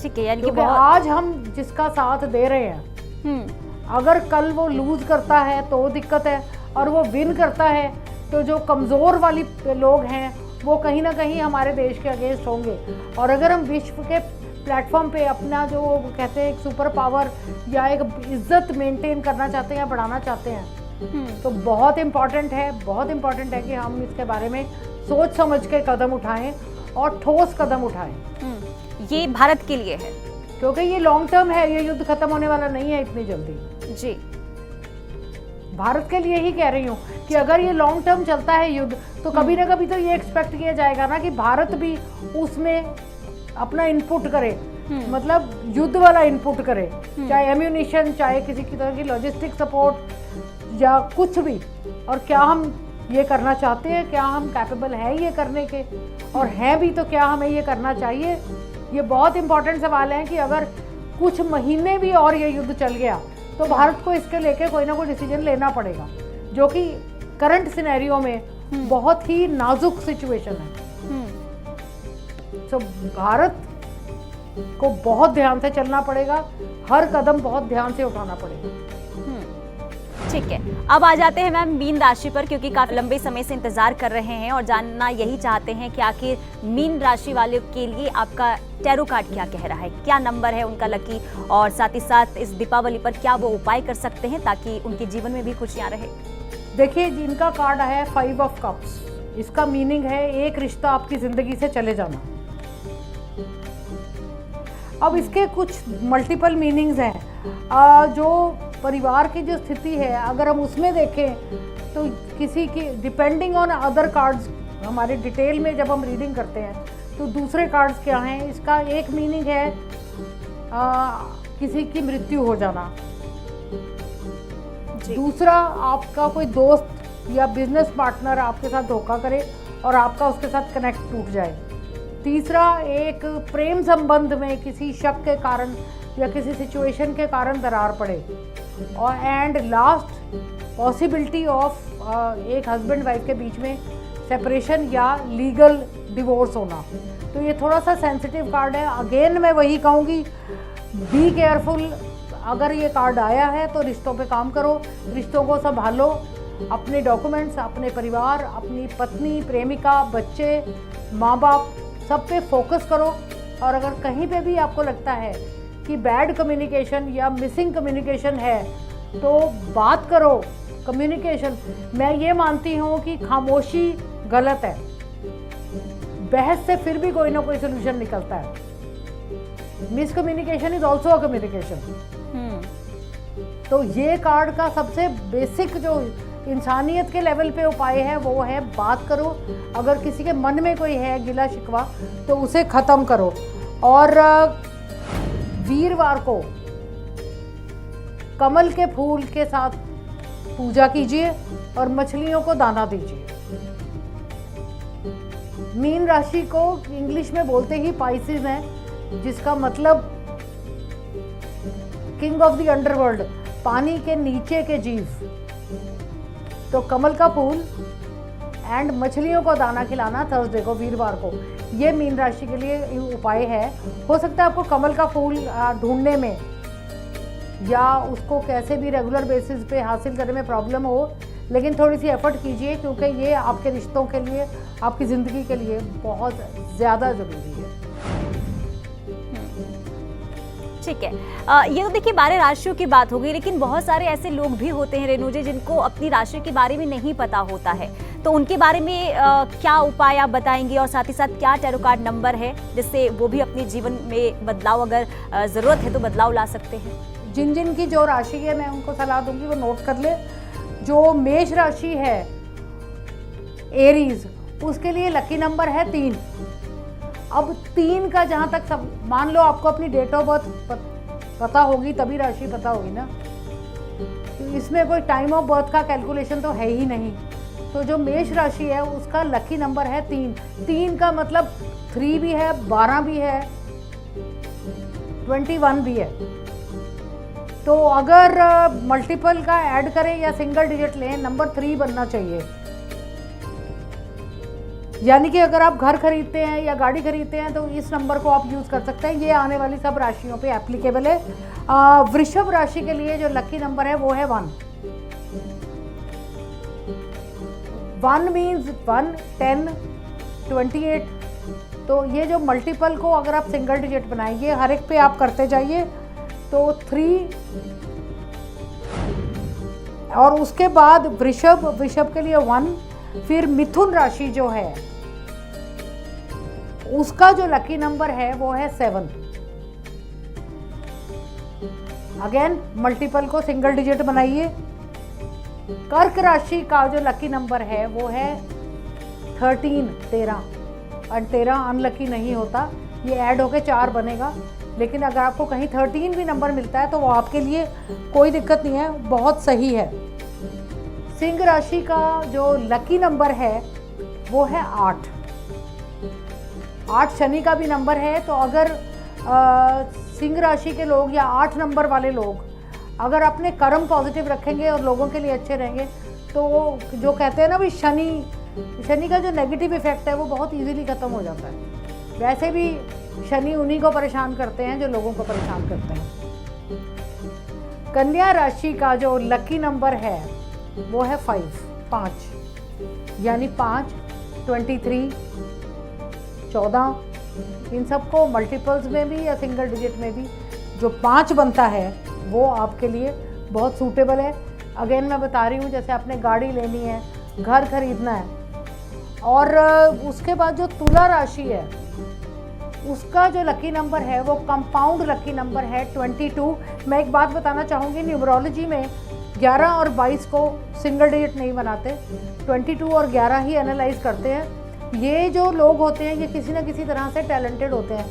ठीक है, यानी कि क्योंकि आज हम जिसका साथ दे रहे हैं, अगर कल वो लूज करता है तो दिक्कत है, और वो विन करता है तो जो कमज़ोर वाली लोग हैं वो कहीं ना कहीं हमारे देश के अगेंस्ट होंगे। और अगर हम विश्व के प्लेटफॉर्म पे अपना जो कहते हैं एक सुपर पावर या एक इज्जत मेंटेन करना चाहते हैं या बढ़ाना चाहते हैं, तो बहुत इम्पॉर्टेंट है कि हम इसके बारे में सोच समझ के कदम उठाएं और ठोस कदम उठाएं। ये भारत के लिए है, क्योंकि ये लॉन्ग टर्म है, ये युद्ध खत्म होने वाला नहीं है इतनी जल्दी। जी भारत के लिए ही कह रही हूँ कि अगर ये लॉन्ग टर्म चलता है युद्ध, तो कभी ना कभी तो ये एक्सपेक्ट किया जाएगा ना कि भारत भी उसमें अपना इनपुट करे, मतलब युद्ध वाला इनपुट करे, चाहे एम्यूनिशन, चाहे किसी की तरह की लॉजिस्टिक सपोर्ट या कुछ भी। और क्या हम ये करना चाहते हैं, क्या हम कैपेबल हैं ये करने के, और हैं भी तो क्या हमें ये करना चाहिए? ये बहुत इंपॉर्टेंट सवाल है कि अगर कुछ महीने भी और ये युद्ध चल गया तो भारत को इसके लेके कोई ना कोई डिसीजन लेना पड़ेगा, जो कि करंट सिनेरियो में बहुत ही नाजुक सिचुएशन है। तो भारत को बहुत ध्यान से चलना पड़ेगा, हर कदम बहुत ध्यान से उठाना पड़ेगा। ठीक है, अब आ जाते हैं मैम मीन राशि पर, क्योंकि काफी लंबे समय से इंतजार कर रहे हैं और जानना यही चाहते हैं कि आखिर मीन राशि वालों के लिए आपका टैरो कार्ड क्या कह रहा है, क्या नंबर है उनका लकी, और साथ ही साथ इस दीपावली पर क्या वो उपाय कर सकते हैं ताकि उनके जीवन में भी खुशियां रहे। देखिए, जिनका कार्ड आया है 5 ऑफ कप्स, इसका मीनिंग है एक रिश्ता आपकी जिंदगी से चले जाना। अब इसके कुछ मल्टीपल मीनिंग्स हैं। जो परिवार की जो स्थिति है, अगर हम उसमें देखें तो किसी की डिपेंडिंग ऑन अदर कार्ड्स, हमारे डिटेल में जब हम रीडिंग करते हैं तो दूसरे कार्ड्स क्या हैं, इसका एक मीनिंग है किसी की मृत्यु हो जाना। दूसरा, आपका कोई दोस्त या बिजनेस पार्टनर आपके साथ धोखा करे और आपका उसके साथ कनेक्ट टूट जाए। तीसरा, एक प्रेम संबंध में किसी शक के कारण या किसी सिचुएशन के कारण दरार पड़े। और एंड लास्ट, पॉसिबिलिटी ऑफ एक हस्बैंड वाइफ के बीच में सेपरेशन या लीगल डिवोर्स होना। तो ये थोड़ा सा सेंसिटिव कार्ड है। अगेन मैं वही कहूँगी, बी केयरफुल। अगर ये कार्ड आया है तो रिश्तों पे काम करो, रिश्तों को संभालो, अपने डॉक्यूमेंट्स, अपने परिवार, अपनी पत्नी, प्रेमिका, बच्चे, माँ बाप, सब पे फोकस करो। और अगर कहीं पे भी आपको लगता है कि बैड कम्युनिकेशन या मिसिंग कम्युनिकेशन है तो बात करो। कम्युनिकेशन, मैं ये मानती हूँ कि खामोशी गलत है, बहस से फिर भी कोई ना कोई सोल्यूशन निकलता है। Miscommunication is also a communication. तो ये कार्ड का सबसे बेसिक जो इंसानियत के लेवल पे उपाय है वो है बात करो। अगर किसी के मन में कोई है गिला शिकवा तो उसे ख़त्म करो। और वीरवार को कमल के फूल के साथ पूजा कीजिए और मछलियों को दाना दीजिए। मीन राशि को इंग्लिश में बोलते ही पाइसेस हैं, जिसका मतलब किंग ऑफ द अंडरवर्ल्ड, पानी के नीचे के जीव। तो कमल का फूल एंड मछलियों को दाना खिलाना थर्सडे को, वीरवार को, ये मीन राशि के लिए उपाय है। हो सकता है आपको कमल का फूल ढूंढने में या उसको कैसे भी रेगुलर बेसिस पे हासिल करने में प्रॉब्लम हो, लेकिन थोड़ी सी एफर्ट कीजिए, क्योंकि ये आपके रिश्तों के लिए, आपकी ज़िंदगी के लिए बहुत ज़्यादा ज़रूरी है। ठीक है, ये तो देखिए 12 राशियों की बात हो गई, लेकिन बहुत सारे ऐसे लोग भी होते हैं रेणु जी जिनको अपनी राशि के बारे में नहीं पता होता है, तो उनके बारे में क्या उपाय आप बताएंगे, और साथ ही साथ क्या टैरो कार्ड नंबर है जिससे वो भी अपने जीवन में बदलाव, अगर ज़रूरत है तो बदलाव ला सकते हैं। जिन जिन की जो राशि है मैं उनको सलाह दूंगी वो नोट कर ले। जो मेष राशि है एरीज, उसके लिए लकी नंबर है 3। अब 3 का जहाँ तक सब, मान लो आपको अपनी डेट ऑफ बर्थ पता होगी तभी राशि पता होगी ना, तो इसमें कोई टाइम ऑफ बर्थ का कैलकुलेशन तो है ही नहीं। तो जो मेष राशि है उसका लकी नंबर है 3। 3 का मतलब 3 भी है, 12 भी है, 21 भी है। तो अगर मल्टीपल का ऐड करें या सिंगल डिजिट लें, नंबर 3 बनना चाहिए। यानी कि अगर आप घर खरीदते हैं या गाड़ी खरीदते हैं तो इस नंबर को आप यूज़ कर सकते हैं। ये आने वाली सब राशियों पे एप्लीकेबल है। वृषभ राशि के लिए जो लकी नंबर है वो है 1। 1 मीन्स 1, 10, 28। तो ये जो मल्टीपल को अगर आप सिंगल डिजिट बनाएंगे, हर एक पे आप करते जाइए, तो 3 और उसके बाद वृषभ के लिए 1। फिर मिथुन राशि जो है उसका जो लकी नंबर है वो है 7। अगेन मल्टीपल को सिंगल डिजिट बनाइए। कर्क राशि का जो लकी नंबर है वो है 13। और 13 अनलकी नहीं होता, ये ऐड होके 4 बनेगा। लेकिन अगर आपको कहीं 13 भी नंबर मिलता है तो वो आपके लिए कोई दिक्कत नहीं है, बहुत सही है। सिंह राशि का जो लकी नंबर है वो है 8। 8 शनि का भी नंबर है। तो अगर सिंह राशि के लोग या 8 नंबर वाले लोग अगर अपने कर्म पॉजिटिव रखेंगे और लोगों के लिए अच्छे रहेंगे, तो जो कहते हैं ना भी शनि का जो नेगेटिव इफेक्ट है वो बहुत इजीली ख़त्म हो जाता है। वैसे भी शनि उन्हीं को परेशान करते हैं जो लोगों को परेशान करते हैं। कन्या राशि का जो लकी नंबर है वो है 5। यानी 5, 23, 14। इन सबको मल्टीपल्स में भी या सिंगल डिजिट में भी जो 5 बनता है वो आपके लिए बहुत सूटेबल है। अगेन मैं बता रही हूँ, जैसे आपने गाड़ी लेनी है, घर खरीदना है। और उसके बाद जो तुला राशि है उसका जो लकी नंबर है वो कंपाउंड लकी नंबर है 22। मैं एक बात बताना चाहूँगी, न्यूमरोलॉजी में 11 और 22 को सिंगल डिजिट नहीं बनाते, 22 और 11 ही एनालाइज करते हैं। ये जो लोग होते हैं ये किसी न किसी तरह से टैलेंटेड होते हैं।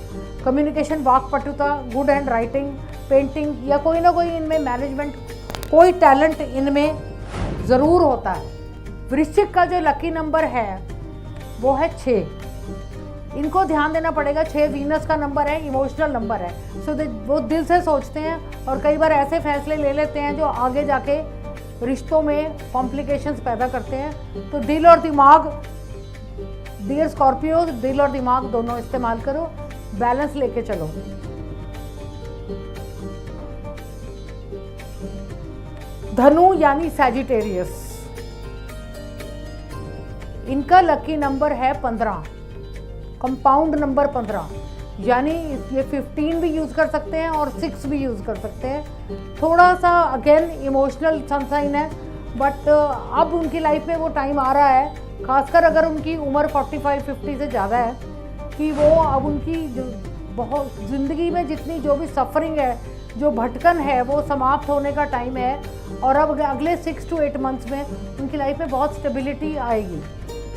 कम्युनिकेशन, वाक्पटुता, गुड हैंड राइटिंग, पेंटिंग या कोई ना कोई इनमें मैनेजमेंट, कोई टैलेंट इनमें ज़रूर होता है। वृश्चिक का जो लकी नंबर है वो है 6। इनको ध्यान देना पड़ेगा, 6 वीनस का नंबर है, इमोशनल नंबर है। सो वो दिल से सोचते हैं और कई बार ऐसे फैसले ले लेते हैं जो आगे जाके रिश्तों में कॉम्प्लिकेशंस पैदा करते हैं। तो दिल और दिमाग, डियर स्कॉर्पियो, दिल और दिमाग दोनों इस्तेमाल करो, बैलेंस लेके चलो। धनु यानी सैजिटेरियस, इनका लकी नंबर है 15, कंपाउंड नंबर 15। यानी ये 15 भी यूज़ कर सकते हैं और 6 भी यूज़ कर सकते हैं। थोड़ा सा अगेन इमोशनल सनसाइन है, बट अब उनकी लाइफ में वो टाइम आ रहा है, खासकर अगर उनकी उम्र 45-50 से ज़्यादा है, कि वो अब उनकी जो बहुत ज़िंदगी में जितनी जो भी सफरिंग है, जो भटकन है, वो समाप्त होने का टाइम है। और अब अगले 6 to 8 मंथ्स में उनकी लाइफ में बहुत स्टेबिलिटी आएगी।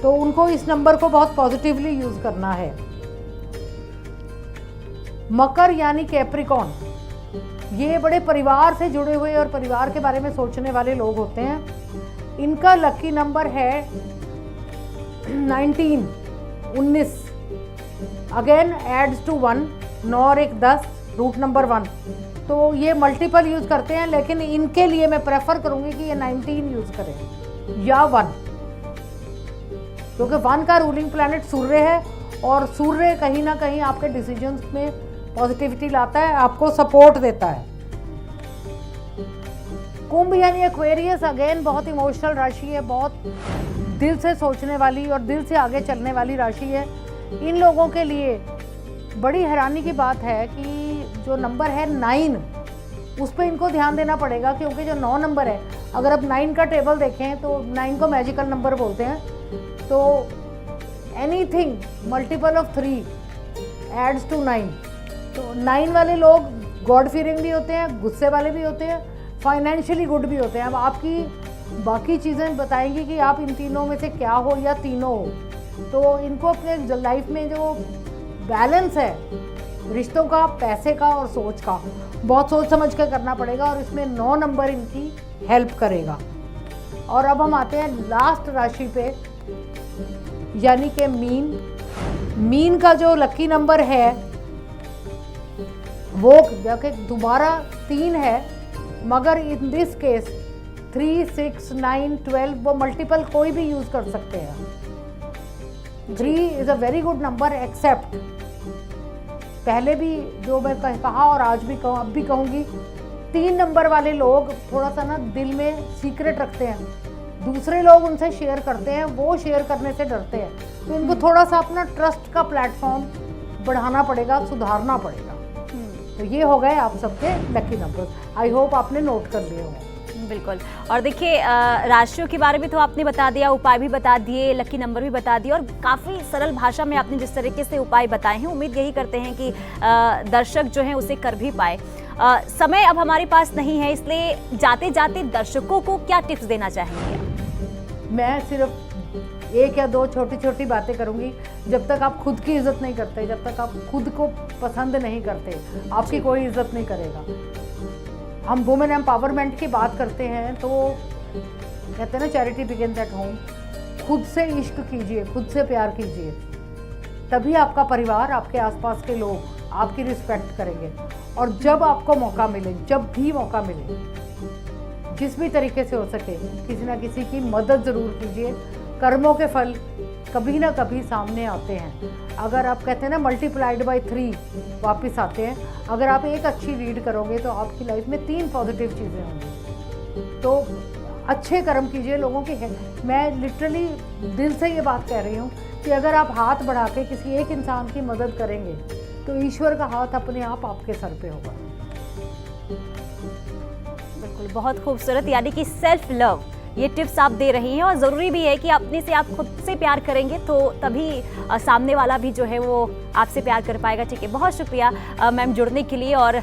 तो उनको इस नंबर को बहुत पॉजिटिवली यूज़ करना है। मकर यानी कैप्रिकॉन, ये बड़े परिवार से जुड़े हुए और परिवार के बारे में सोचने वाले लोग होते हैं। इनका लकी नंबर है 19। अगेन एड्स टू 1, 9 और 1 10, रूट नंबर 1। तो ये मल्टीपल यूज़ करते हैं, लेकिन इनके लिए मैं प्रेफर करूँगी कि ये 19 यूज़ करें या 1, क्योंकि 1 का रूलिंग प्लैनेट सूर्य है और सूर्य कहीं ना कहीं आपके डिसीजंस में पॉजिटिविटी लाता है, आपको सपोर्ट देता है। कुंभ यानी एक्वेरियस, अगेन बहुत इमोशनल राशि है, बहुत दिल से सोचने वाली और दिल से आगे चलने वाली राशि है। इन लोगों के लिए बड़ी हैरानी की बात है कि जो नंबर है 9, उस पर इनको ध्यान देना पड़ेगा, क्योंकि जो 9 नंबर है, अगर आप 9 का टेबल देखें तो 9 को मैजिकल नंबर बोलते हैं। तो anything multiple of 3 adds to 9। तो 9 वाले लोग गॉड फीयरिंग भी होते हैं, गुस्से वाले भी होते हैं, फाइनेंशियली गुड भी होते हैं। अब आपकी बाकी चीज़ें बताएंगी कि आप इन तीनों में से क्या हो या तीनों हो। तो इनको अपने लाइफ में जो बैलेंस है रिश्तों का, पैसे का और सोच का, बहुत सोच समझ कर करना पड़ेगा और इसमें 9 नंबर इनकी हेल्प करेगा। और अब हम आते हैं लास्ट राशि पे, यानी कि मीन। मीन का जो लकी नंबर है वो देखिए दोबारा 3 है, मगर इन दिस केस 3, 6, 9, 12 वो मल्टीपल कोई भी यूज कर सकते हैं। 3 is a very good number, except पहले भी जो मैं कहा और आज भी कहूँ, अब भी कहूँगी, 3 नंबर वाले लोग थोड़ा सा ना दिल में सीक्रेट रखते हैं, दूसरे लोग उनसे शेयर करते हैं, वो शेयर करने से डरते हैं। तो इनको थोड़ा सा अपना ट्रस्ट का प्लेटफॉर्म बढ़ाना पड़ेगा, सुधारना पड़ेगा। तो ये हो गए आप सबके लकी नंबर। आई होप आपने नोट कर लिए हों। बिल्कुल। और देखिए राशियों के बारे में तो आपने बता दिया, उपाय भी बता दिए, लकी नंबर भी बता दिए और काफ़ी सरल भाषा में आपने जिस तरीके से उपाय बताए हैं, उम्मीद यही करते हैं कि दर्शक जो हैं उसे कर भी पाए। समय अब हमारे पास नहीं है, इसलिए जाते जाते दर्शकों को क्या टिप्स देना चाहेंगे? मैं सिर्फ 1 या 2 छोटी छोटी बातें करूंगी। जब तक आप खुद की इज्जत नहीं करते, जब तक आप खुद को पसंद नहीं करते, आपकी कोई इज्जत नहीं करेगा। हम वुमेन एम्पावरमेंट की बात करते हैं तो कहते हैं ना, चैरिटी बिगिंस एट होम। खुद से इश्क कीजिए, खुद से प्यार कीजिए, तभी आपका परिवार, आपके आसपास के लोग आपकी रिस्पेक्ट करेंगे। और जब आपको मौका मिले, जब भी मौका मिले, जिस भी तरीके से हो सके, किसी ना किसी की मदद ज़रूर कीजिए। कर्मों के फल कभी ना कभी सामने आते हैं। अगर आप कहते हैं ना मल्टीप्लाइड बाय 3 वापस आते हैं। अगर आप एक अच्छी रीड करोगे तो आपकी लाइफ में 3 पॉजिटिव चीज़ें होंगी। तो अच्छे कर्म कीजिए लोगों की। मैं लिटरली दिल से ये बात कह रही हूँ कि अगर आप हाथ बढ़ा के किसी एक इंसान की मदद करेंगे तो ईश्वर का हाथ अपने आप आपके सर पे होगा। बिल्कुल, बहुत खूबसूरत। यानी कि सेल्फ लव, ये टिप्स आप दे रही हैं और ज़रूरी भी है कि अपने से आप खुद से प्यार करेंगे तो तभी सामने वाला भी जो है वो आपसे प्यार कर पाएगा। ठीक है, बहुत शुक्रिया मैम जुड़ने के लिए और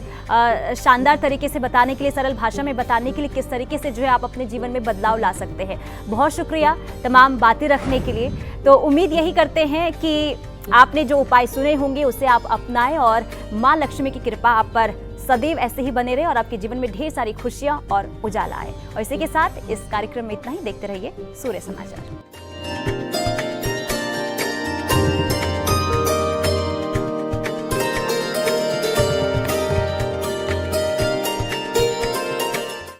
शानदार तरीके से बताने के लिए, सरल भाषा में बताने के लिए किस तरीके से जो है आप अपने जीवन में बदलाव ला सकते हैं। बहुत शुक्रिया तमाम बातें रखने के लिए। तो उम्मीद यही करते हैं कि आपने जो उपाय सुने होंगे उसे आप अपनाएं और माँ लक्ष्मी की कृपा आप पर सदैव ऐसे ही बने रहे और आपके जीवन में ढेर सारी खुशियां और उजाला आए। और इसी के साथ इस कार्यक्रम में इतना ही। देखते रहिए सूर्य समाचार।